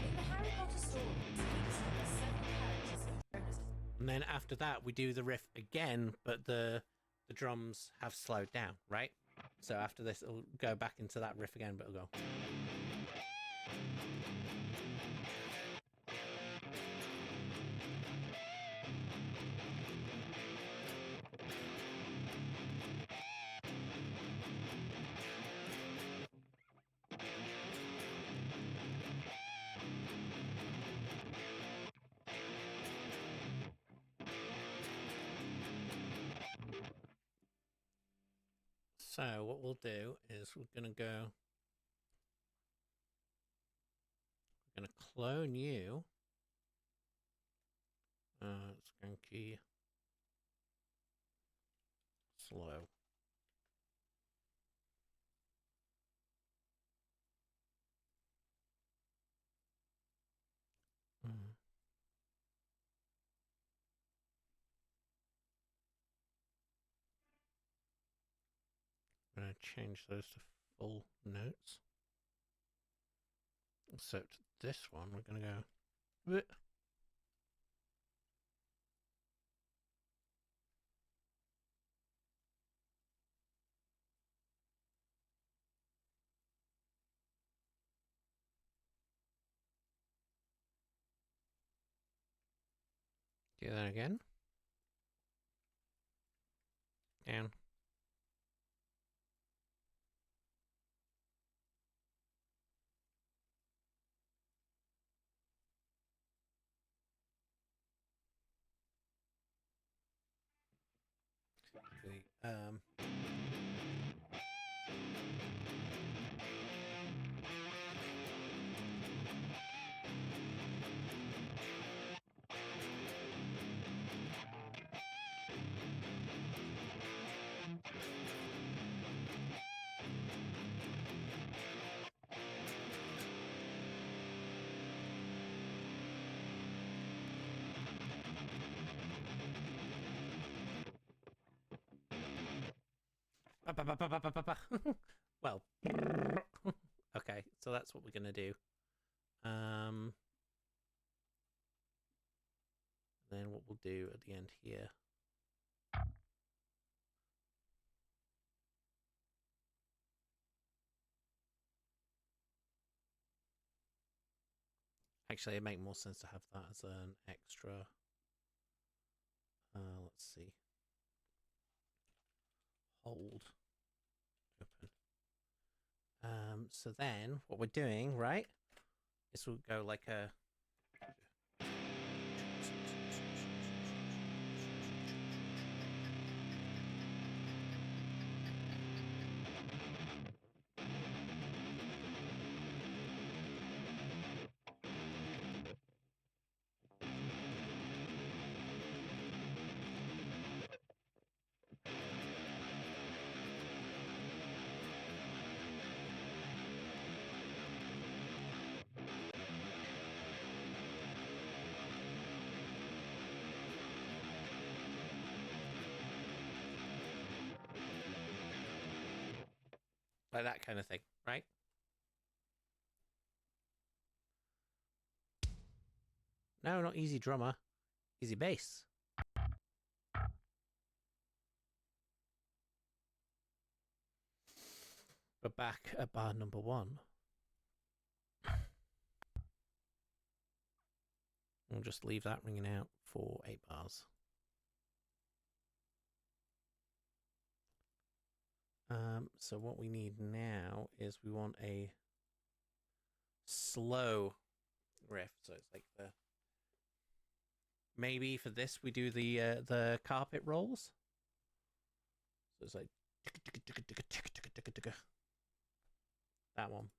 In the Harry Potter stories, we discover several characters of Patronus. And then after that we do the riff again, but the drums have slowed down, right? So after this it'll go back into that riff again, but it'll go. So what we'll do is we're gonna clone you. Skunky slow. I'm going to change those to full notes. Except this one, we're going to go... Bleh. Do that again. Down. Um, well, okay, so that's what we're gonna do. Then what we'll do at the end here. Actually, it make more sense to have that as an extra. Let's see. Hold. Open. So then what we're doing, right? This will go like a. Like that kind of thing, right? No, not easy drummer. Easy bass. We're back at bar number 1. We'll just leave that ringing out for 8 bars. So what we need now is we want a slow riff. So it's like the maybe for this we do the carpet rolls. So it's like that one.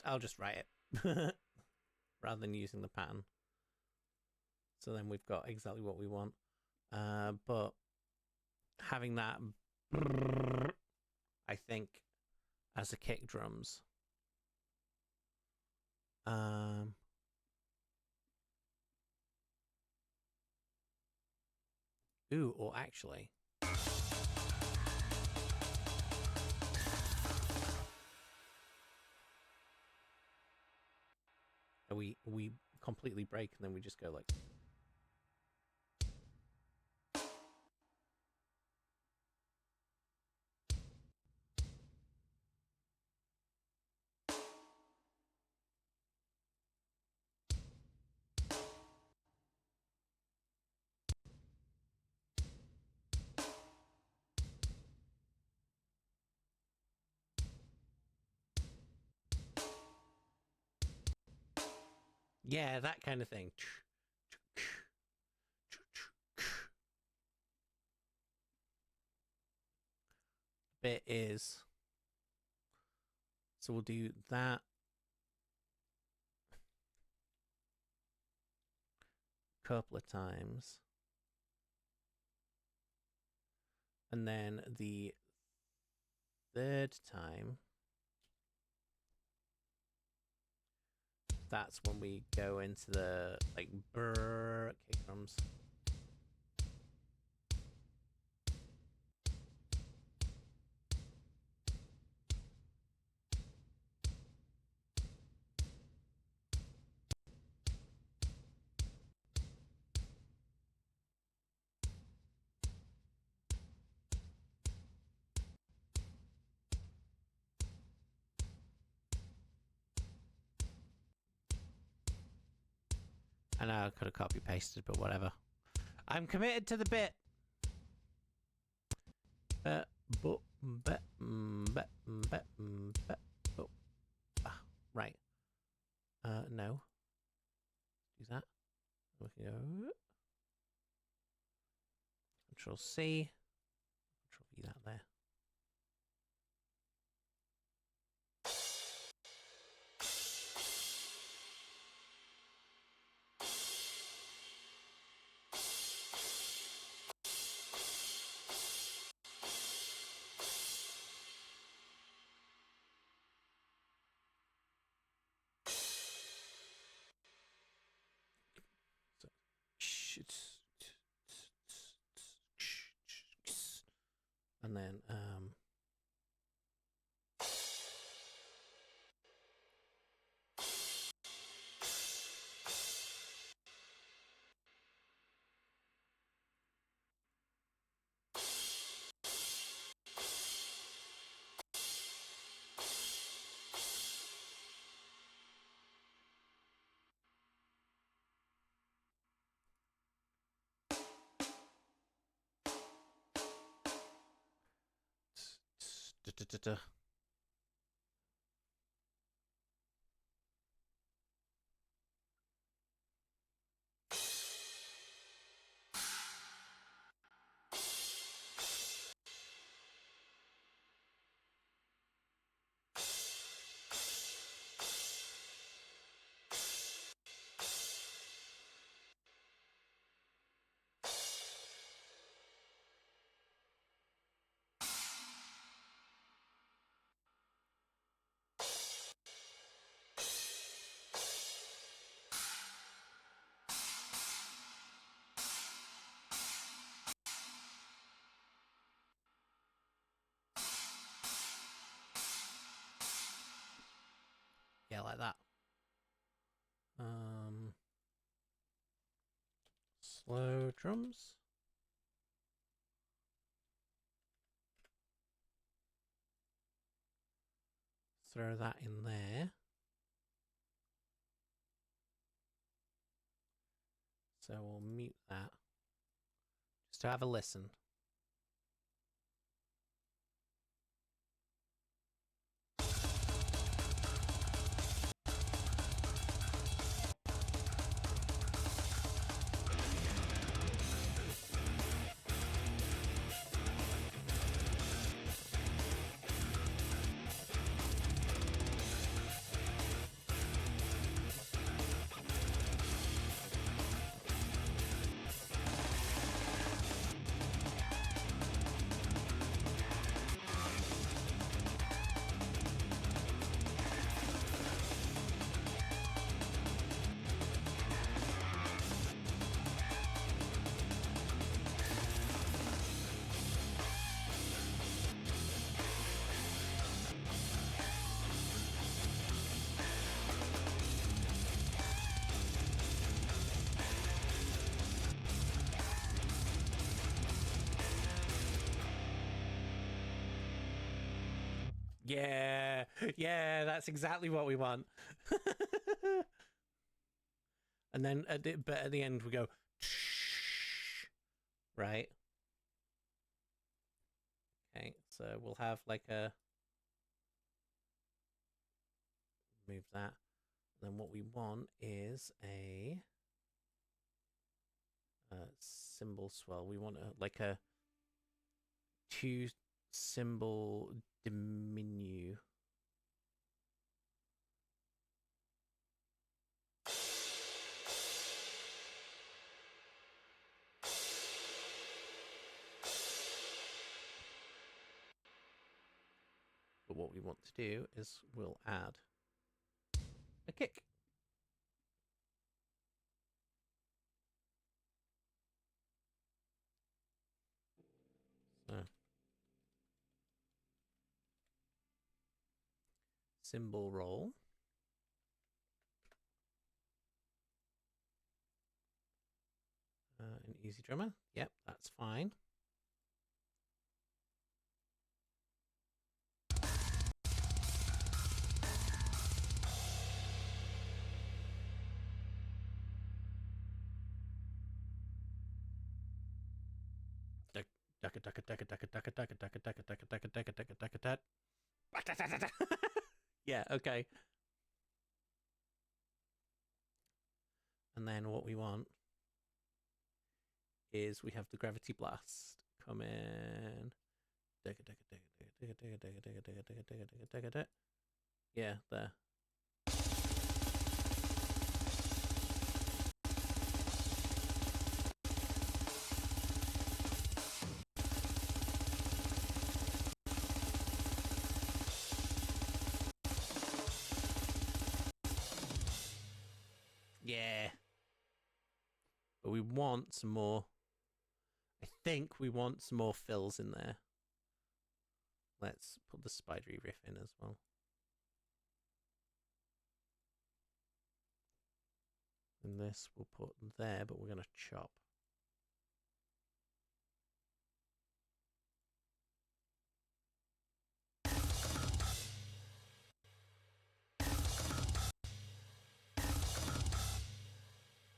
I'll just write it rather than using the pattern. So then we've got exactly what we want. But having that, I think, as a kick drums. Ooh, or actually. We completely break and then we just go like. Yeah, that kind of thing. Bit is. So we'll do that. Couple of times. And then the third time, that's when we go into the like brrr kick drums. I know I could have copy pasted, but whatever. I'm committed to the bit. Right. No. Do that. We can go. Control C. Control V that there. And then yeah, like that. Slow drums. Throw that in there. So we'll mute that. Just to have a listen. Yeah, yeah, that's exactly what we want. And then, at the end, we go, right? Okay, so we'll have like a move that. Then what we want is a cymbal swell. We want like a 2 cymbal diminue. But what we want to do is we'll add a kick. So cymbal roll. An easy drummer. Yep, that's fine. Yeah, okay. And then what we want is we have the gravity blast come in. Yeah, there. Yeah. But we want some more. I think we want some more fills in there. let's put the spidery riff in as well. And this we'll put there, but we're going to chop.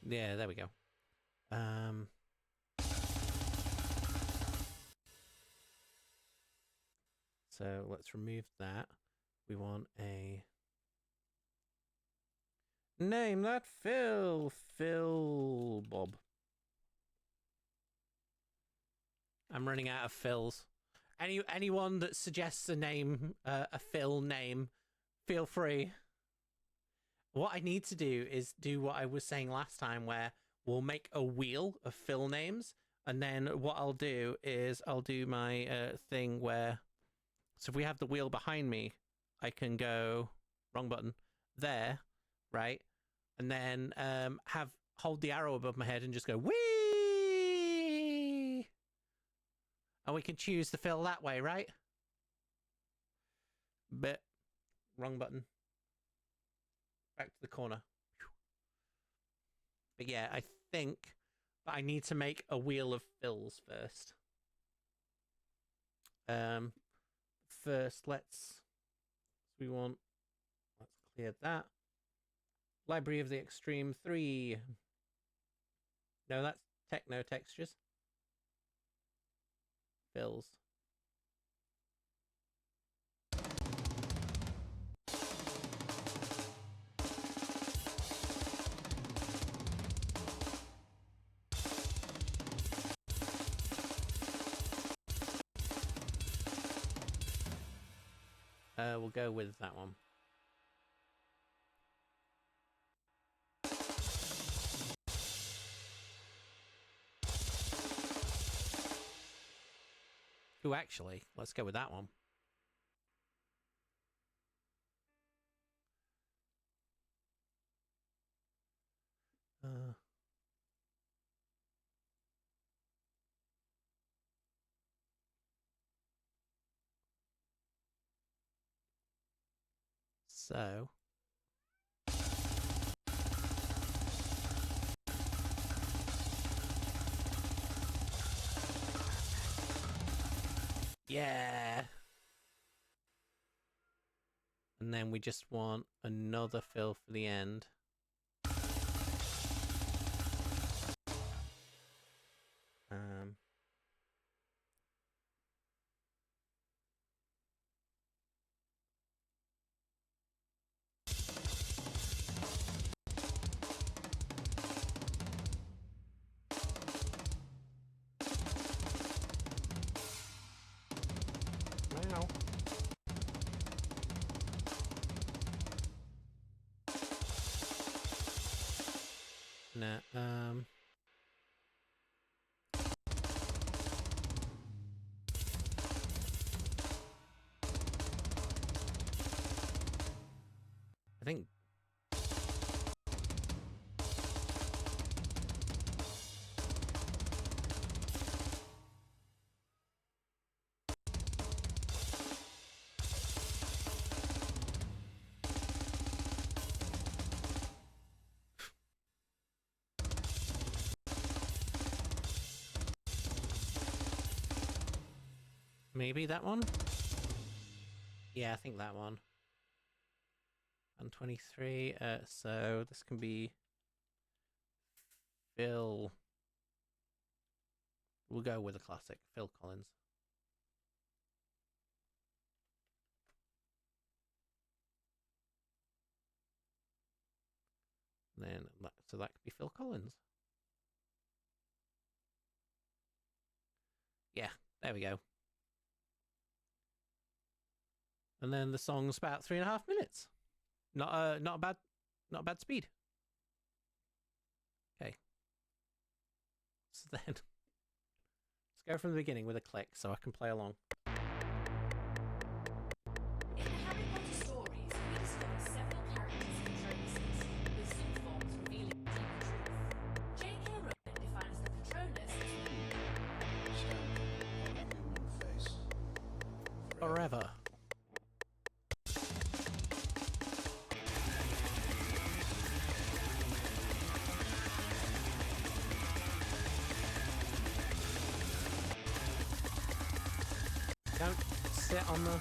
Yeah, there we go. So let's remove that. We want a name that Phil Bob. I'm running out of Phils. Anyone that suggests a name, a Phil name, feel free. What I need to do is do what I was saying last time, where we'll make a wheel of Phil names, and then what I'll do is I'll do my thing where, so if we have the wheel behind me, I can go, wrong button, there, right? And then hold the arrow above my head and just go, whee! And we can choose the Phil that way, right? But, wrong button. Back to the corner. But yeah, I think, but I need to make a wheel of Phils first. First, let's clear that. Library of the Extreme 3. No, that's Techno Textures. Phils. We'll go with that one. Ooh, actually, let's go with that one. So yeah. And then we just want another fill for the end. Wow. Nah, I think maybe that one? Yeah, I think that one. And 23, so this can be Phil. We'll go with a classic, Phil Collins. And then, so that could be Phil Collins. Yeah, there we go. And then the song's about 3.5 minutes. Not a bad speed. Okay. So then let's go from the beginning with a click so I can play along. In the Harry Potter stories, we discover several characters and Patronuses, with some forms revealing deeper truth. J.K. Rowling defines the Patronus as Stamp on a human face. For forever. Don't sit on the...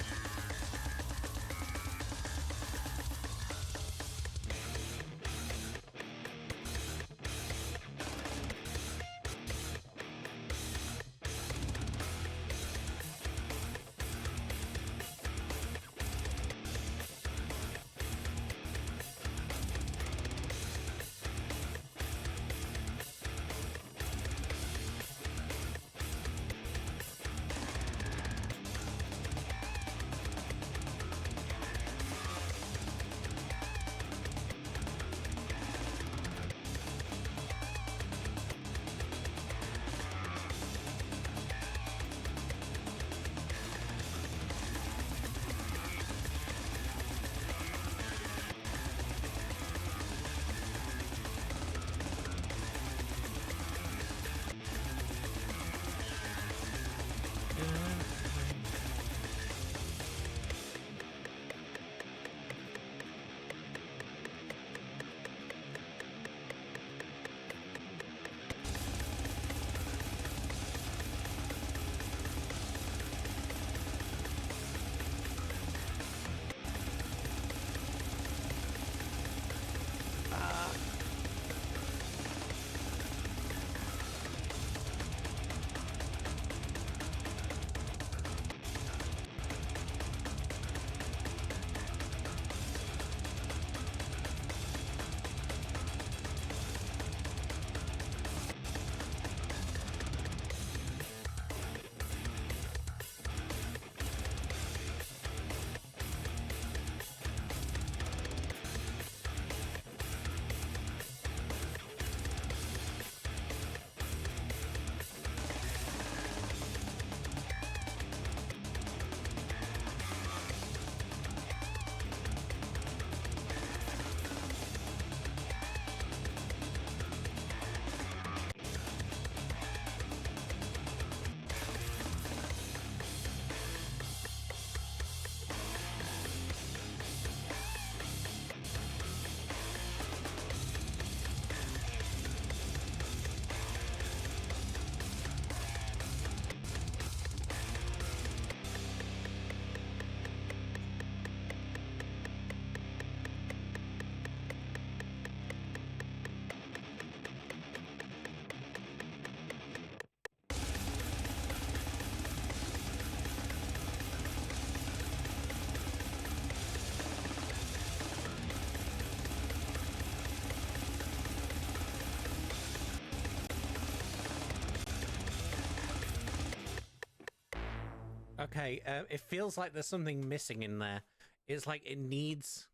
Okay, it feels like there's something missing in there. It's like it needs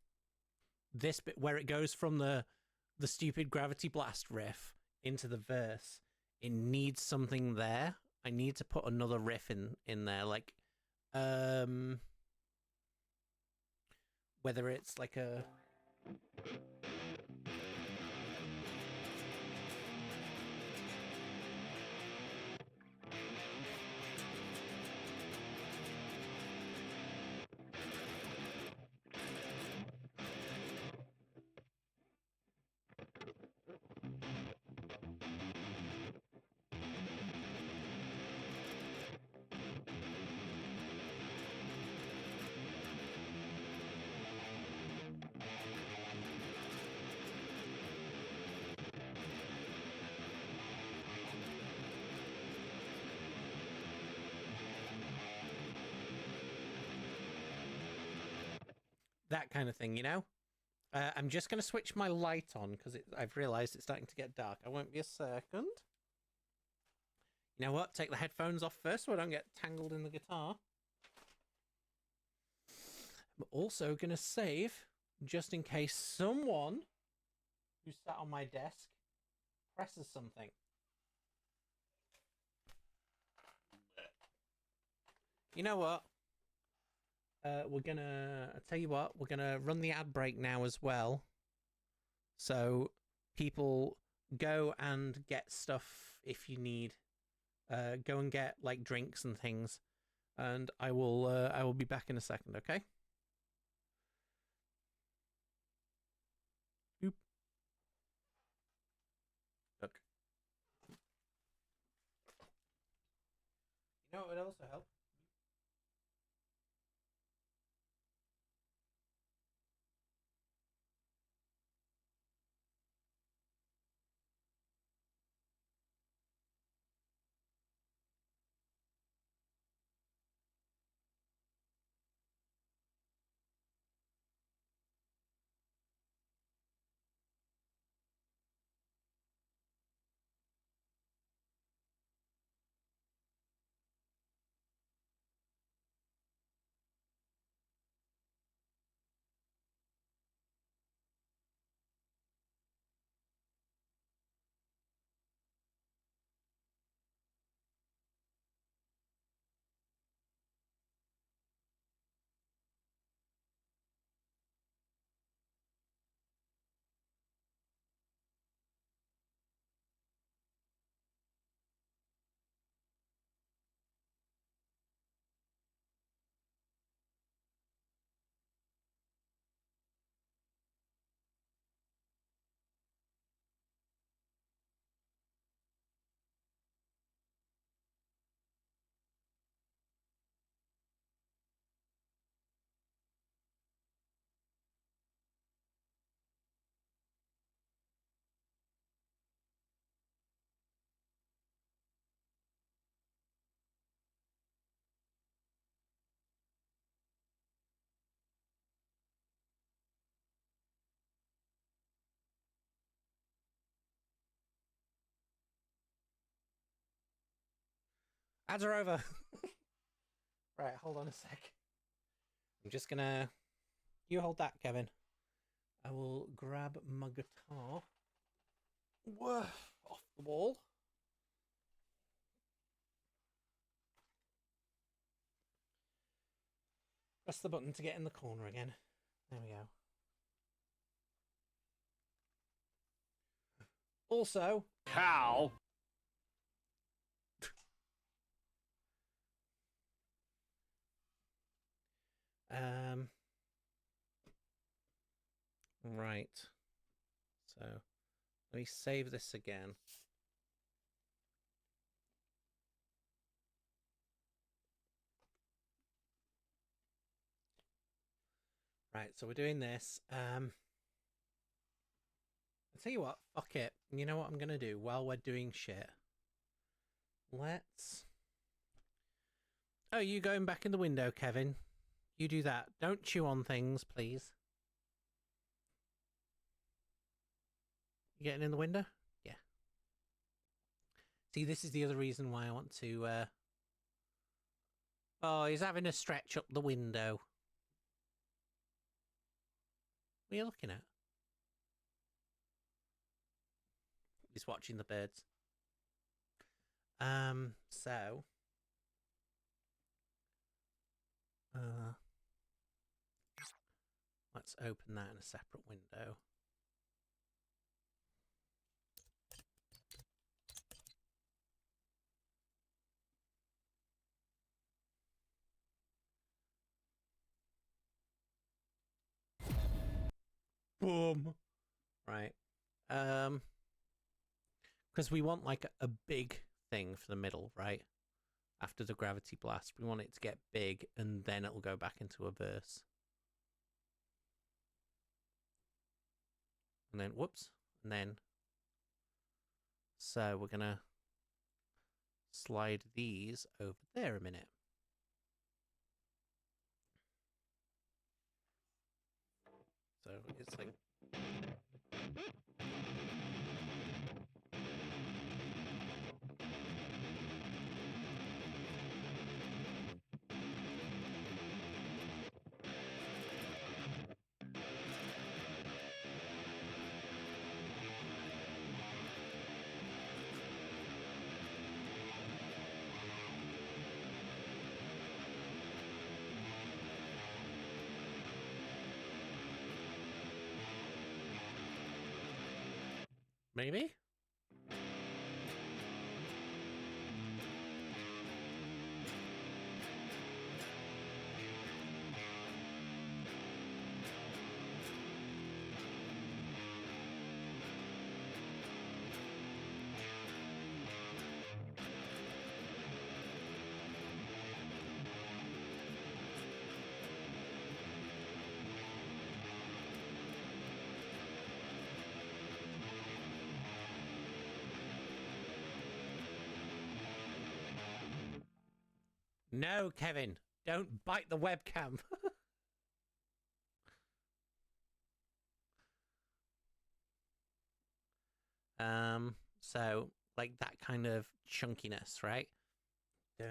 this bit where it goes from the stupid Gravity Blast riff into the verse. It needs something there. I need to put another riff in there, like whether it's like a that kind of thing, you know? I'm just going to switch my light on because I've realised it's starting to get dark. I won't be a second. You know what? Take the headphones off first so I don't get tangled in the guitar. I'm also going to save just in case someone who sat on my desk presses something. You know what? We're gonna, I tell you what, we're gonna run the ad break now as well. So people go and get stuff if you need. Go and get like drinks and things. and I will be back in a second. Okay. Boop. Look. You know what would also help? Ads are over. Right, hold on a sec. I'm just gonna. You hold that, Kevin. I will grab my guitar. Whoa, off the wall. Press the button to get in the corner again. There we go. Also, Cow. Right. So let me save this again. Right, so we're doing this. I'll tell you what, fuck it. You know what I'm gonna do while we're doing shit? Let's. Oh, you going back in the window, Kevin? You do that. Don't chew on things, please. You getting in the window? Yeah. See, this is the other reason why I want to. Oh, he's having a stretch up the window. What are you looking at? He's watching the birds. So. Let's open that in a separate window. Boom. Right. Because we want like a big thing for the middle, right? After the gravity blast, we want it to get big and then it'll go back into a verse. And then, whoops, and then. So we're gonna slide these over there a minute. So it's like. Maybe? No, Kevin, don't bite the webcam. So like that kind of chunkiness, right? Um,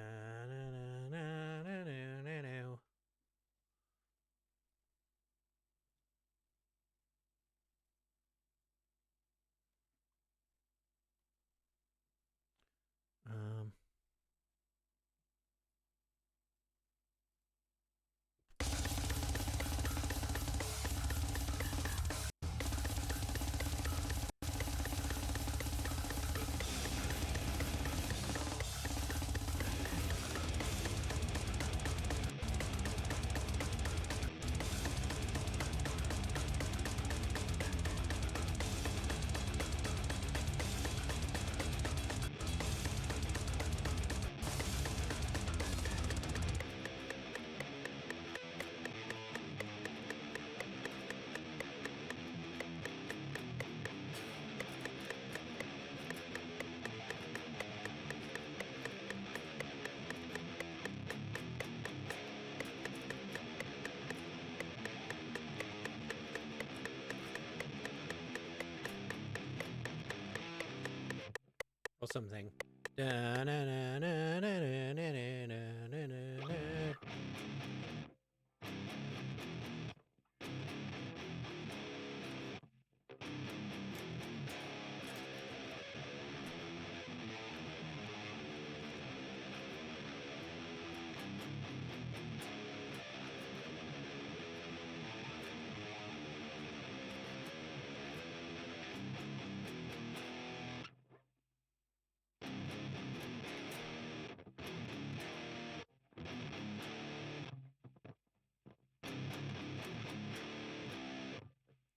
or something.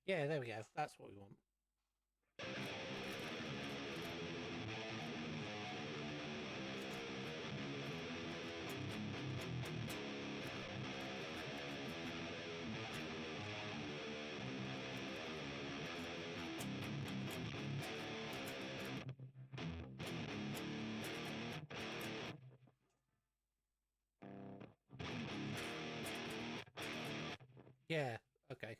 Yeah, there we go. That's what we want. Yeah, okay.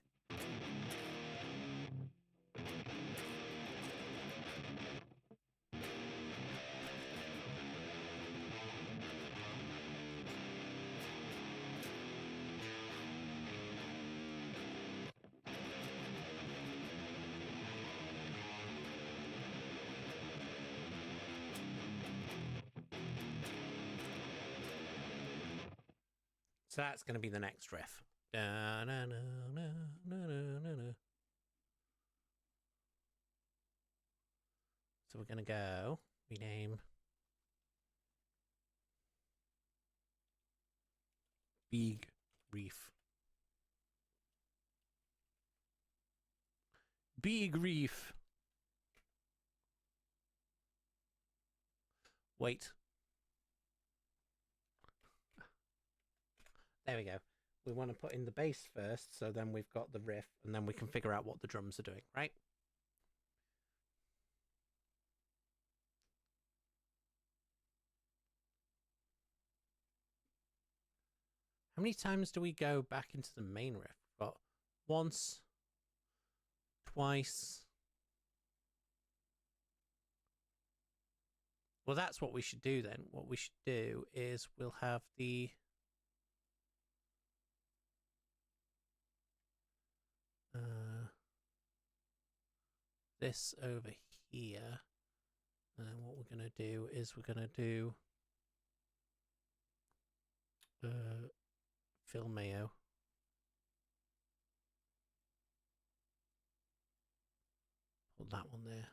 So that's going to be the next riff. So we're going to go rename Big Reef. Big Reef. Wait. There we go. We want to put in the bass first, so then we've got the riff, and then we can figure out what the drums are doing, right? How many times do we go back into the main riff? We've got once, twice. Well, that's what we should do then. What we should do is we'll have the this over here. And then what we're going to do is we're going to do Phil Mayo. Put that one there.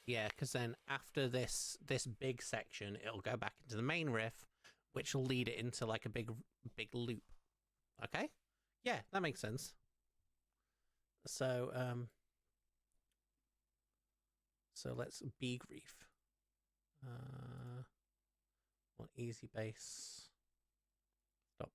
Yeah, because then after this big section, it'll go back into the main riff, which will lead it into like a big loop. Okay? Yeah, that makes sense. So so let's big reef. One easy bass. Stop.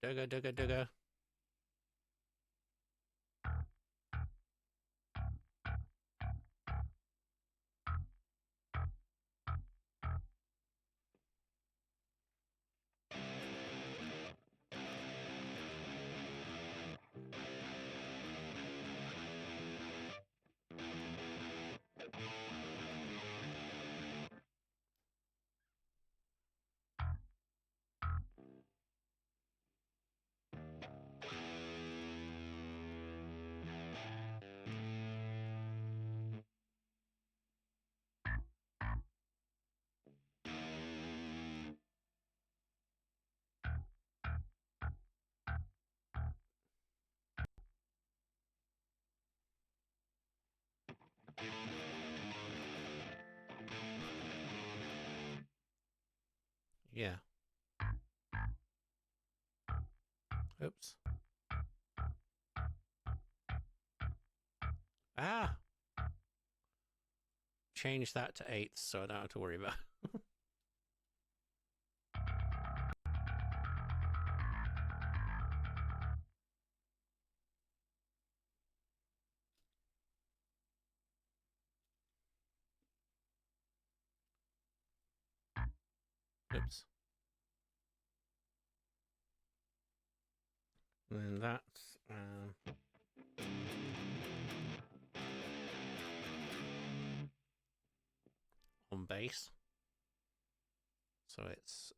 Dugga, dugga, dugga. Yeah. Oops. Ah! Change that to eighths so I don't have to worry about it. Oops. And that's on base. So it's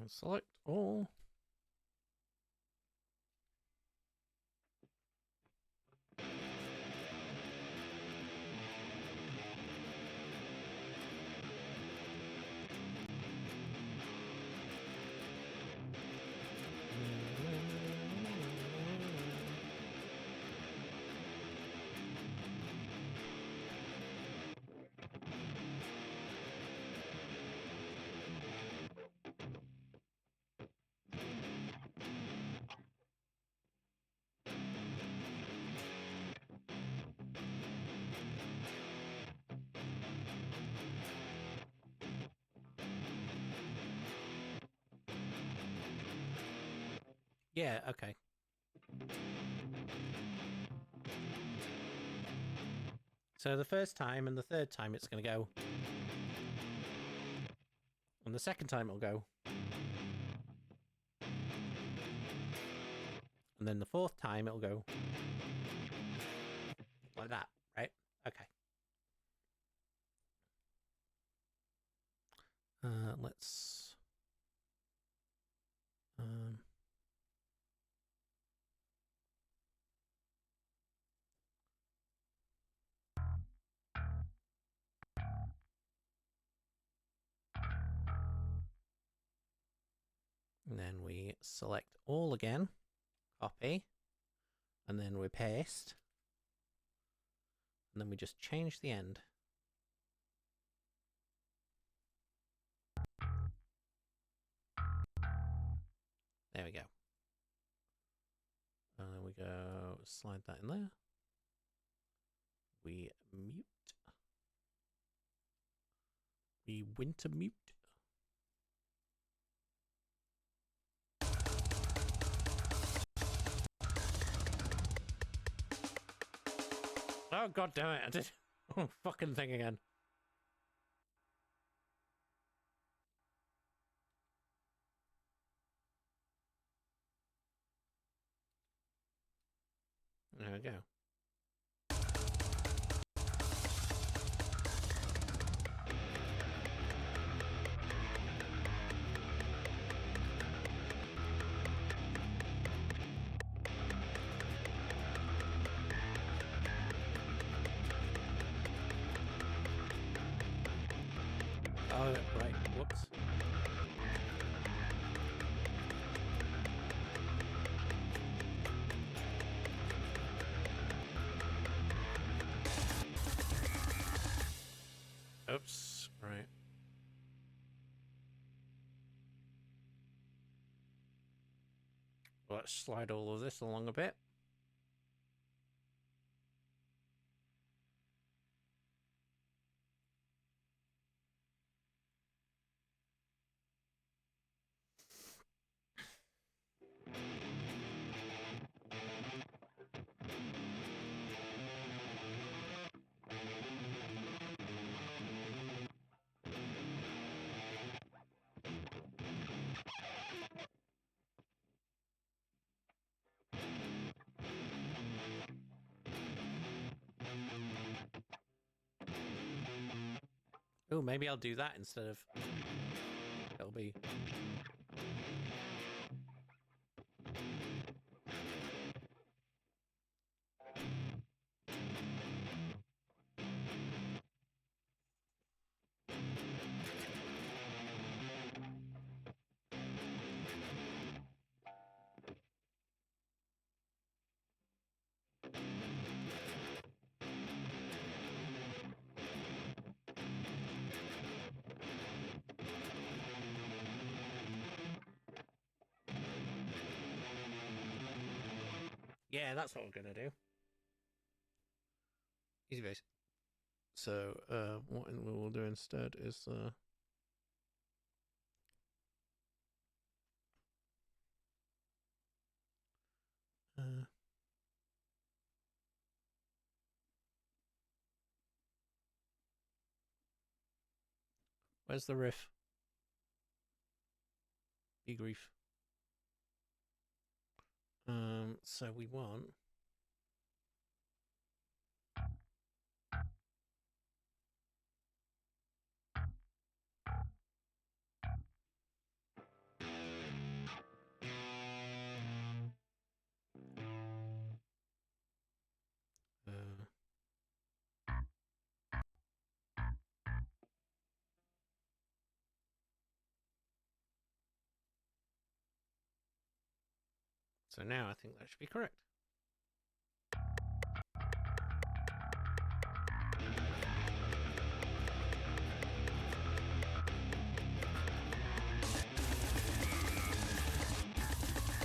select all. Yeah, okay. So the first time and the third time it's going to go. And the second time it'll go. And then the fourth time it'll go. Like that, right? Okay. Let's... And then we select all again, copy, and then we paste, and then we just change the end. There we go. And then we go slide that in there. We mute. We winter mute. Oh, god damn it, I did fucking thing again. There we go. Oh, right, whoops. Oops, right. Let's slide all of this along a bit. Oh, maybe I'll do that instead of... It'll be... Yeah, that's what we're gonna do. Easy base. So, what we will do instead is, where's the riff? Be grief. So we want... So now I think that should be correct.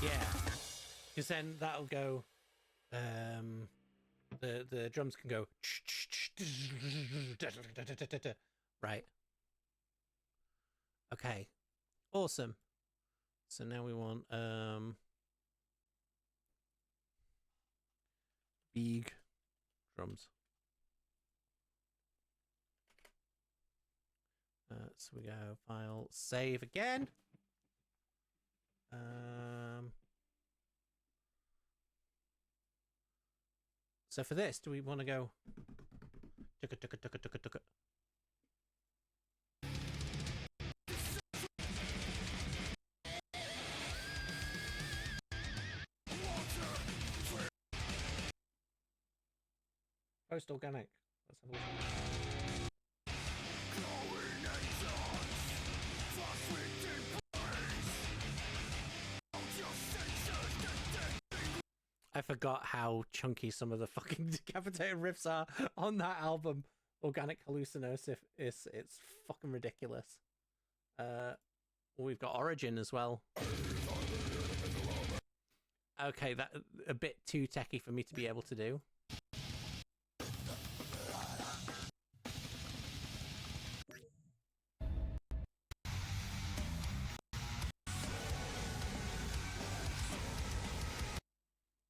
Yeah, because then that'll go. The drums can go. Right. Okay. Awesome. So now we want big drums. So we go file, save again. So for this, do we want to go? Post organic. Let's have a look. I forgot how chunky some of the fucking decapitated riffs are on that album. Organic Hallucinosis, it's fucking ridiculous. We've got Origin as well. Okay, that a bit too techie for me to be able to do.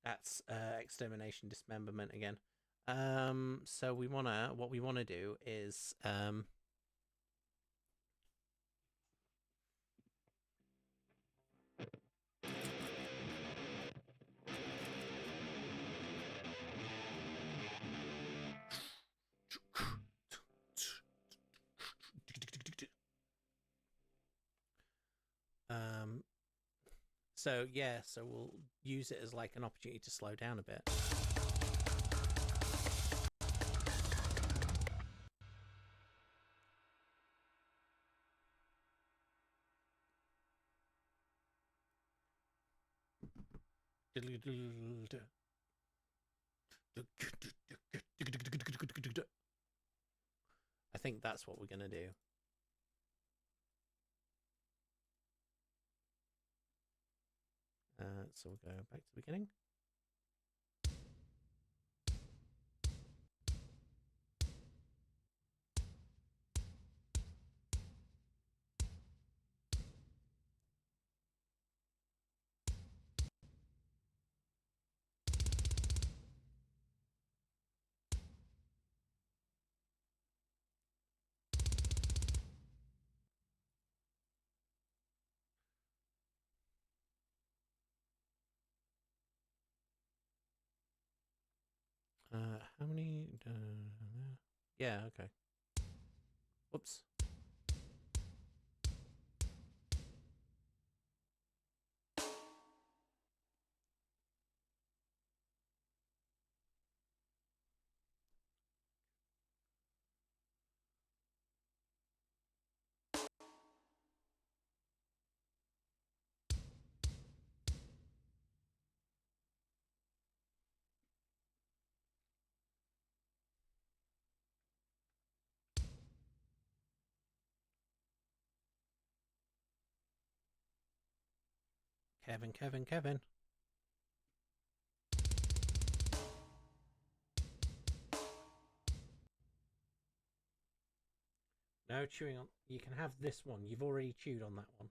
That's extermination, dismemberment again. So what we wanna do is so yeah, so we'll use it as like an opportunity to slow down a bit. I think that's what we're gonna do. So we'll go back to the beginning. How many? Yeah, okay. Whoops. Kevin. No chewing on. You can have this one. You've already chewed on that one.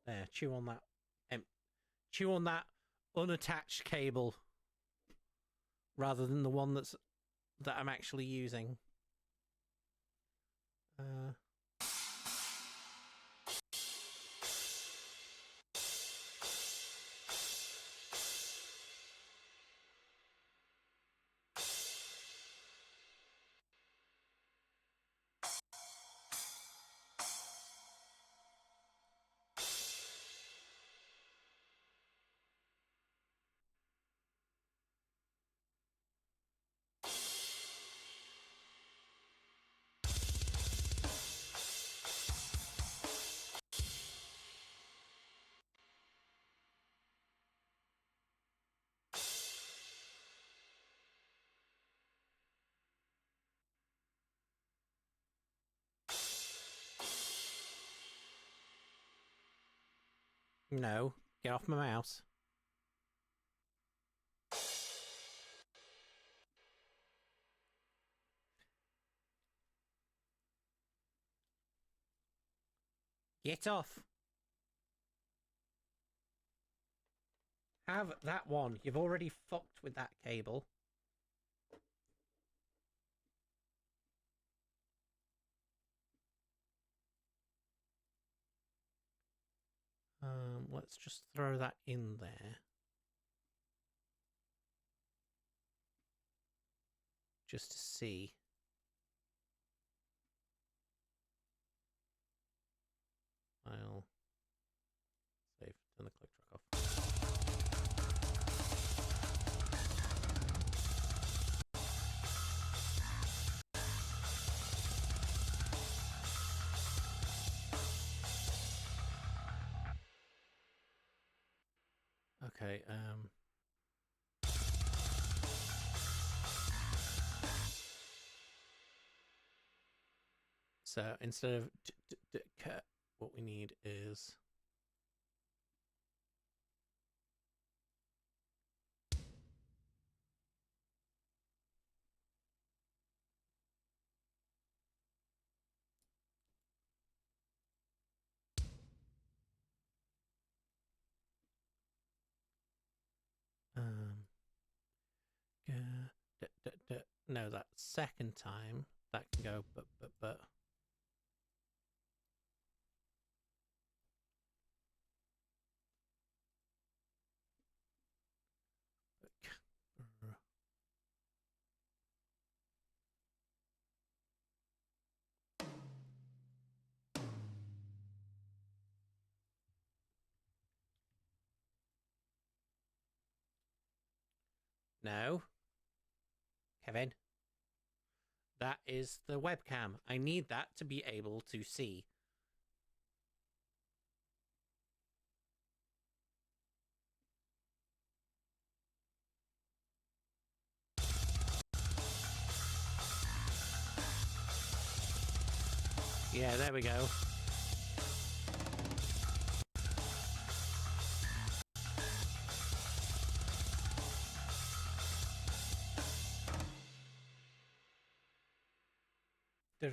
There, chew on that. Chew on that unattached cable, rather than the one that I'm actually using. No, get off my mouse. Get off. Have that one. You've already fucked with that cable. Let's just throw that in there. Just to see. I'll save. Turn the click track off. Okay, so instead of what we need is no, that second time that can go but no, Kevin. That is the webcam. I need that to be able to see. Yeah, there we go. So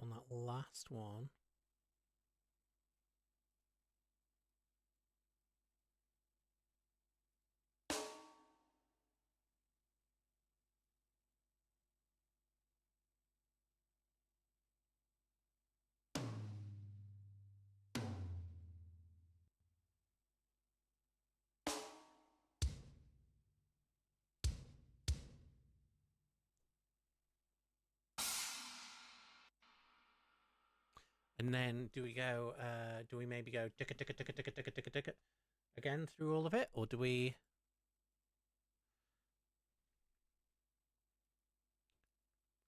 on that last one. And then do we go, do we maybe go ticka ticka ticka ticka ticka ticka ticka again through all of it? Or do we...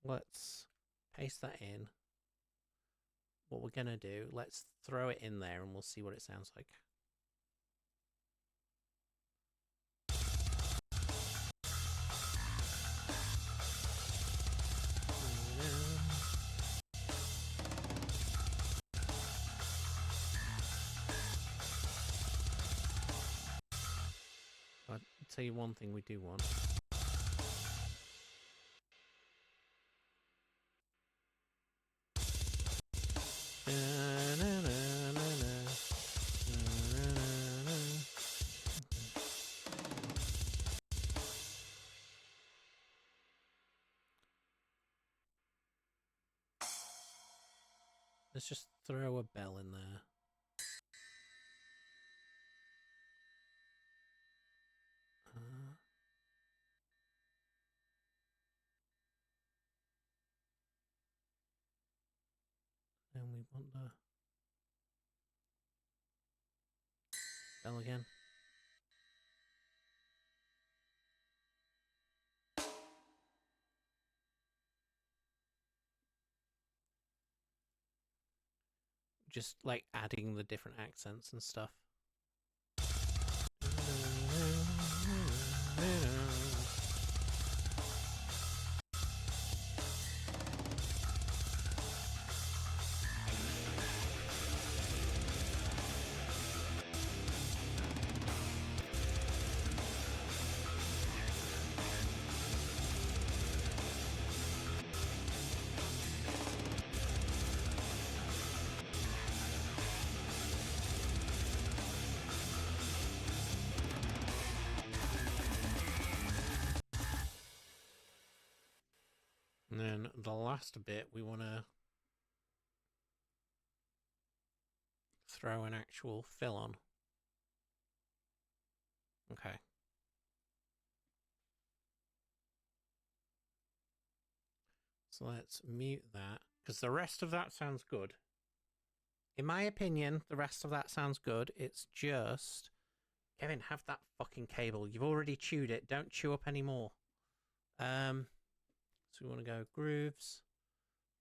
Let's paste that in. What we're going to do, let's throw it in there and we'll see what it sounds like. I'll tell you one thing we do want. Let's just throw a bell in there. And we want the bell again. Just like adding the different accents and stuff. And then the last bit, we want to throw an actual fill on. Okay. So let's mute that, because the rest of that sounds good. In my opinion, the rest of that sounds good. It's just... Kevin, have that fucking cable. You've already chewed it. Don't chew up anymore. So we want to go grooves.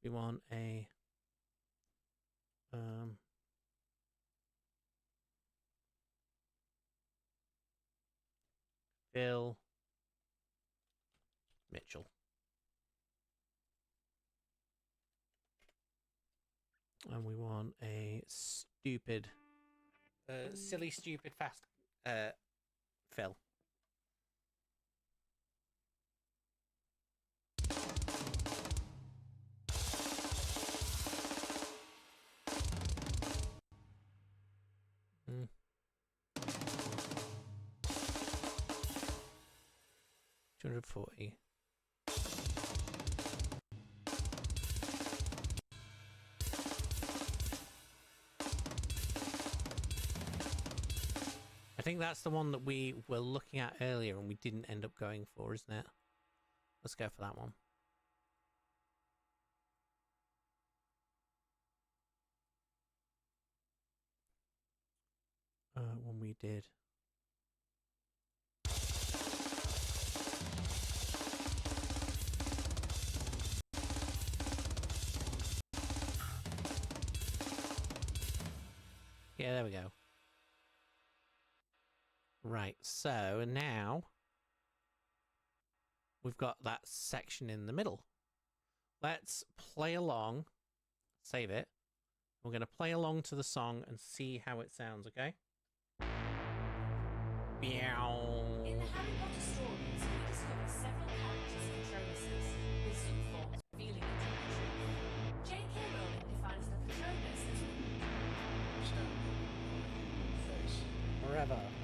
We want a Phil Mitchell. And we want a stupid, silly, stupid, fast Phil. Mm. 240. I think that's the one that we were looking at earlier and we didn't end up going for, isn't it? Let's go for that one. When we did. Yeah, there we go. Right, so now we've got that section in the middle. Let's play along, save it. We're going to play along to the song and see how it sounds, okay? In the Harry Potter stories, we discover several characters and Patronuses, with some forms revealing a deeper truth. J.K. Rowling defines the Patronus as Champion. Face. Forever. Forever.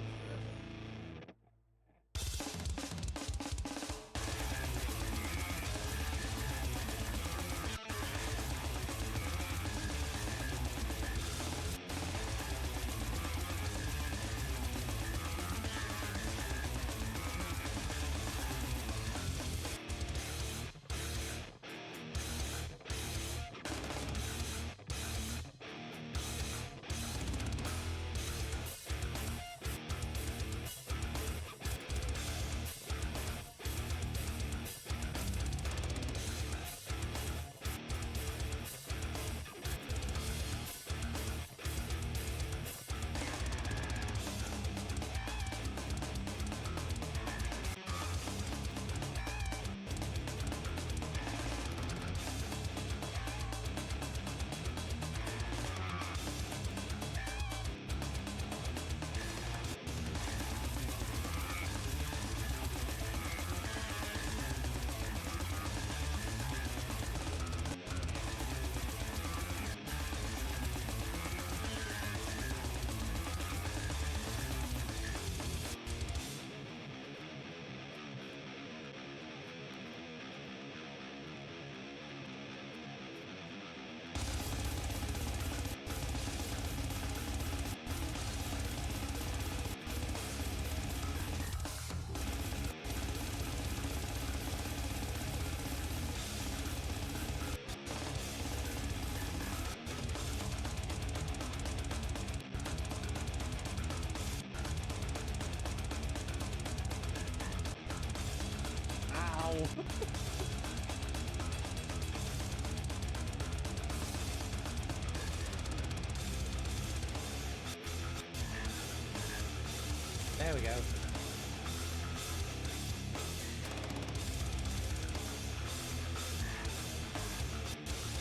Ow. There we go.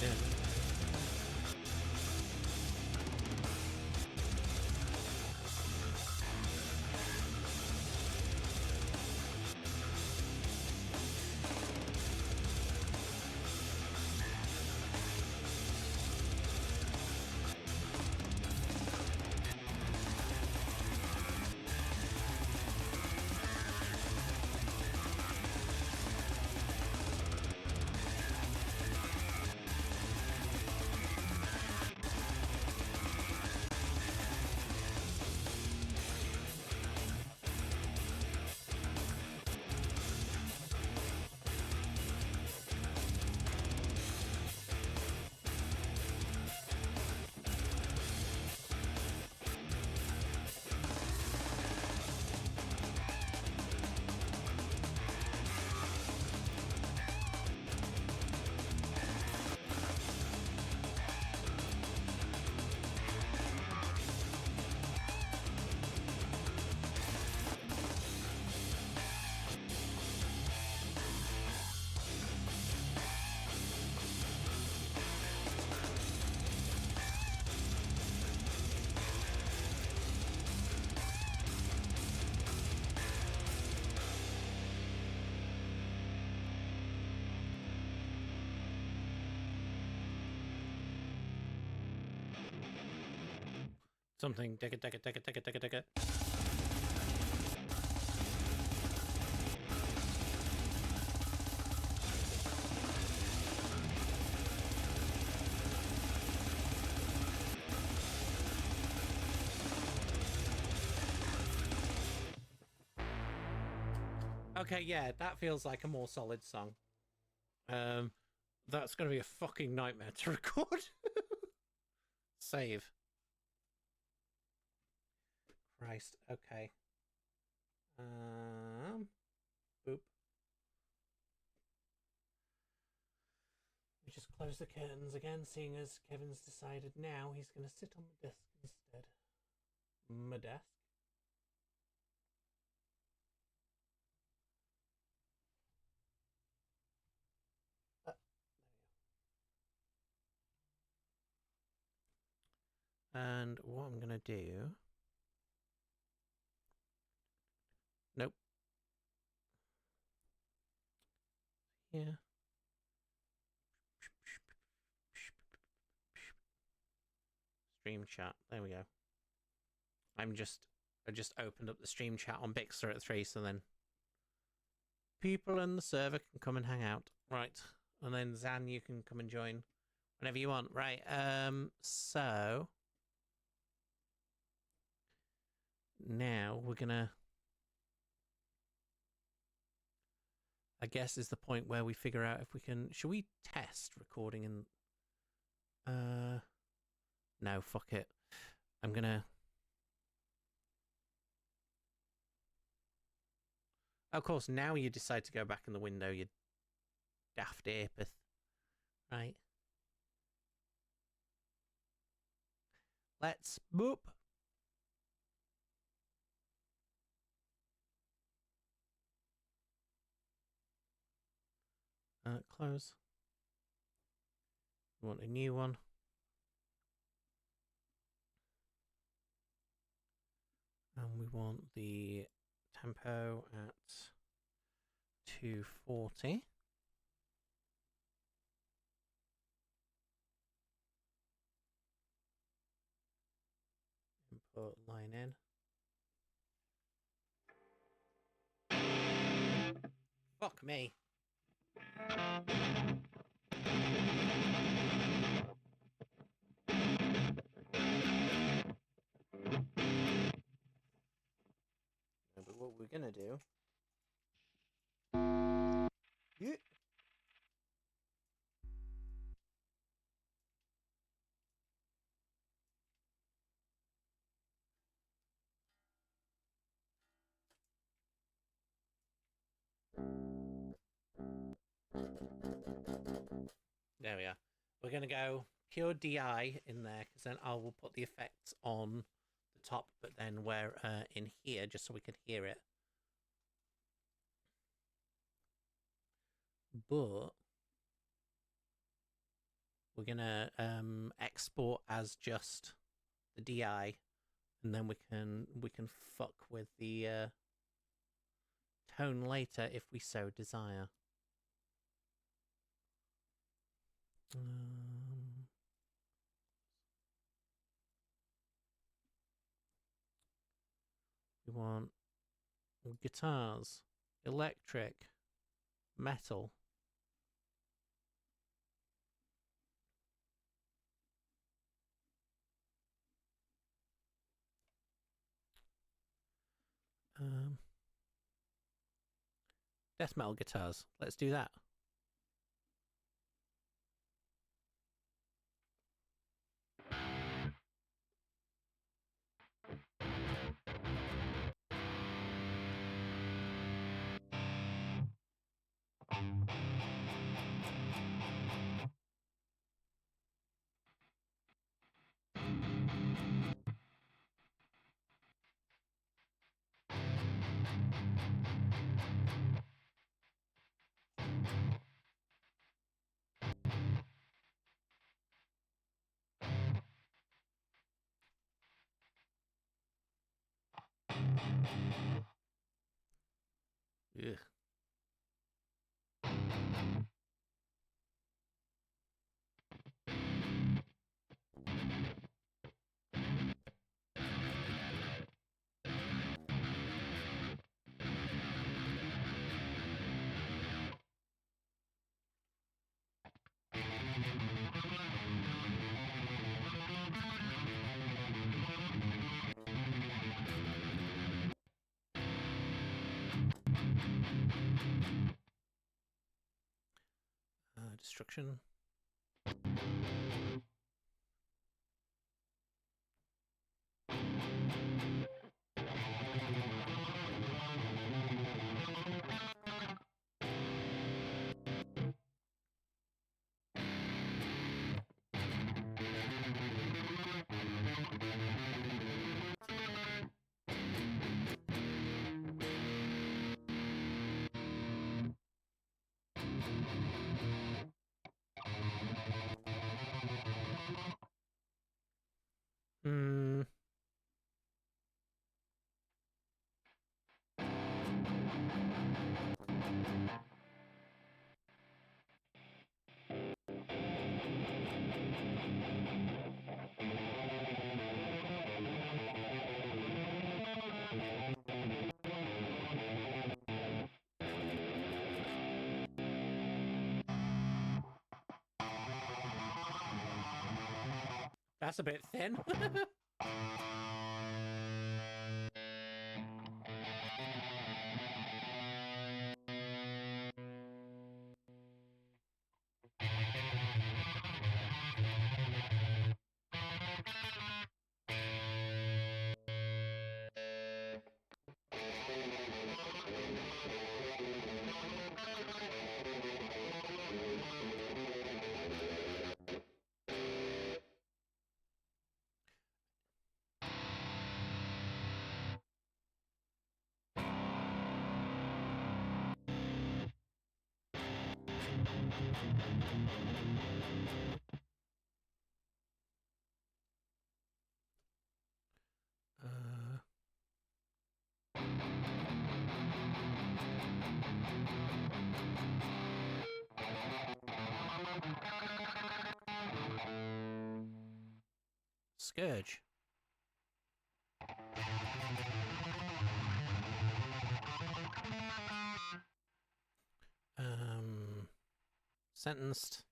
Yeah. Something. Take it, take it, take it, take it, take it, take it. Okay, yeah, that feels like a more solid song. That's gonna be a fucking nightmare to record. Save. Christ, okay. Boop. We just close the curtains again, seeing as Kevin's decided now he's gonna sit on the desk instead. My desk. And what I'm gonna do here. Stream chat. There we go. I just opened up the stream chat on Bixter at 3, so then people in the server can come and hang out. Right. And then Zan, you can come and join whenever you want. Right. So now we're gonna, I guess, is the point where we figure out if we can. Should we test recording in? No, fuck it. I'm gonna. Of course, now you decide to go back in the window, you daft apeth. Right. Let's boop. Close. We want a new one. And we want the tempo at 240. Input line in. Fuck me. But what we're gonna do. Yeah. There we are. We're going to go pure DI in there, because then I will put the effects on the top, but then we're in here just so we can hear it. But we're going to export as just the DI, and then we can fuck with the tone later if we so desire. We want guitars, electric, metal. Death metal guitars. Let's do that. Ugh. Destruction. That's a bit thin. Scourge. Sentenced.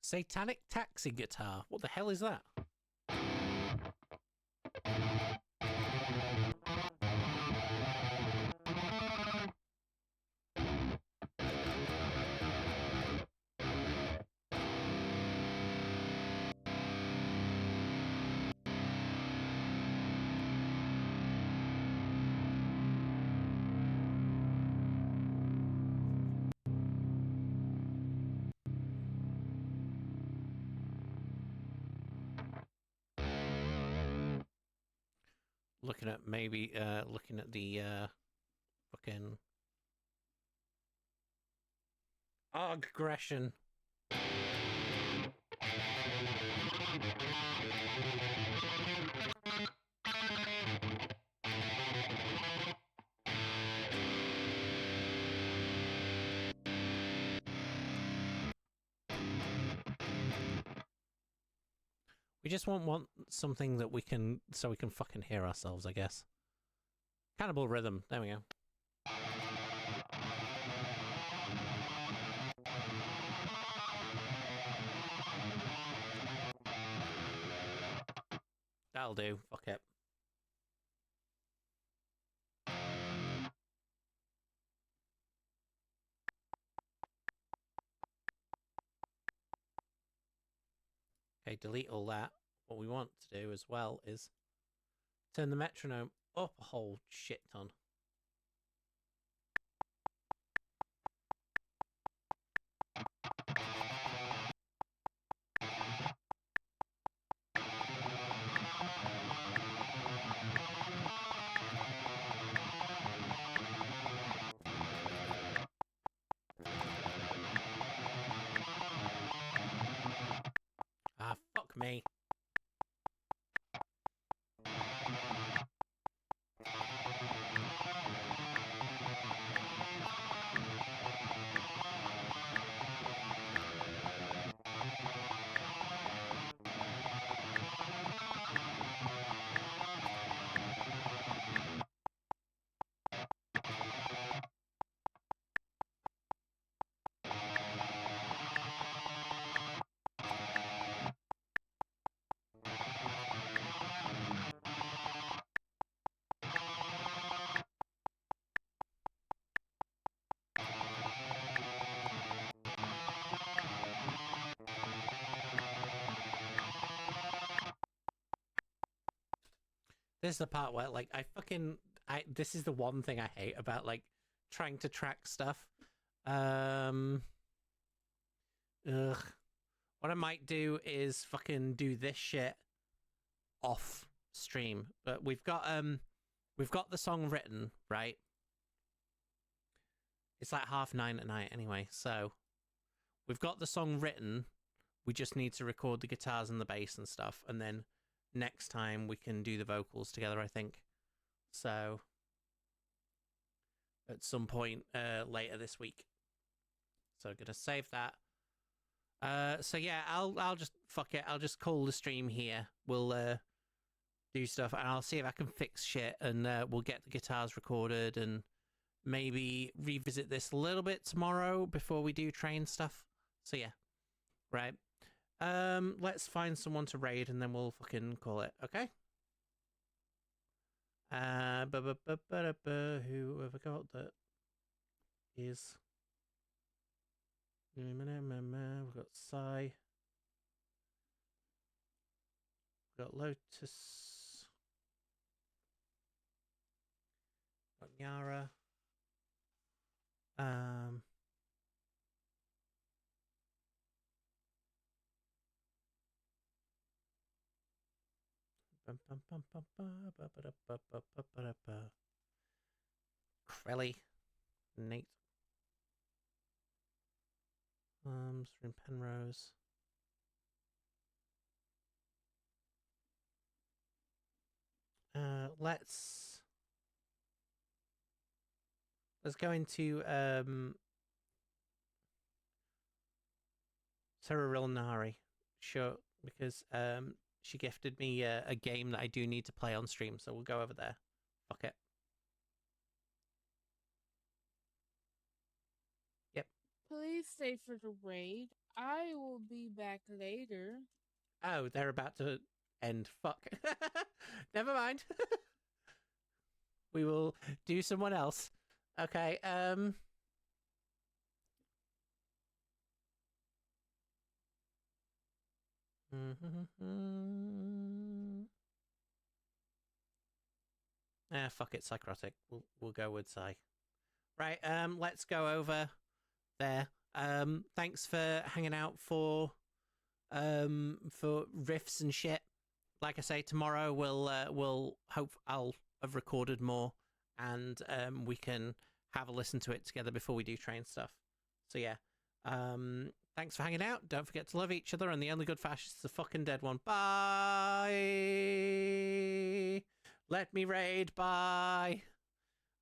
Satanic Taxi Guitar. What the hell is that? Looking at maybe looking at the fucking aggression. We just want something that we can, so we can fucking hear ourselves, I guess. Cannibal Rhythm. There we go. That'll do. Fuck it. Okay, delete all that. What we want to do as well is turn the metronome up a whole shit ton. Ah, fuck me. This is the part where, like, this is the one thing I hate about, like, trying to track stuff. Ugh. What I might do is fucking do this shit off stream. But we've got the song written, right? It's like 9:30 at night anyway, so we've got the song written. We just need to record the guitars and the bass and stuff, and then next time we can do the vocals together, I think. So at some point later this week. So I'm gonna save that. So yeah, I'll just fuck it. I'll just call the stream here. We'll do stuff, and I'll see if I can fix shit, and we'll get the guitars recorded, and maybe revisit this a little bit tomorrow before we do train stuff. So yeah, right. Let's find someone to raid, and then we'll fucking call it. Okay. Who have I got that is? We've got Psy. We've got Lotus. Got Nyara. Crelly. Nate. In Penrose. Let's go into Sarah Nari. Sure, because she gifted me a game that I do need to play on stream, so we'll go over there. Fuck it. Yep. Please stay for the raid. I will be back later. Oh, they're about to end. Fuck. Never mind. We will do someone else. Okay, fuck it, Psychotic. We'll go with Psy. Right, let's go over there. Thanks for hanging out for riffs and shit. Like I say, tomorrow we'll hope I'll have recorded more, and we can have a listen to it together before we do train stuff. So yeah, thanks for hanging out. Don't forget to love each other, and the only good fascist is the fucking dead one. Bye. Let me raid. Bye.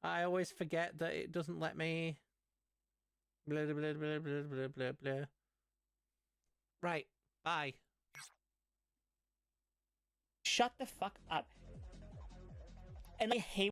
I always forget that it doesn't let me. Blah, blah, blah, blah, blah, blah, blah, blah. Right. Bye. Shut the fuck up. And I hate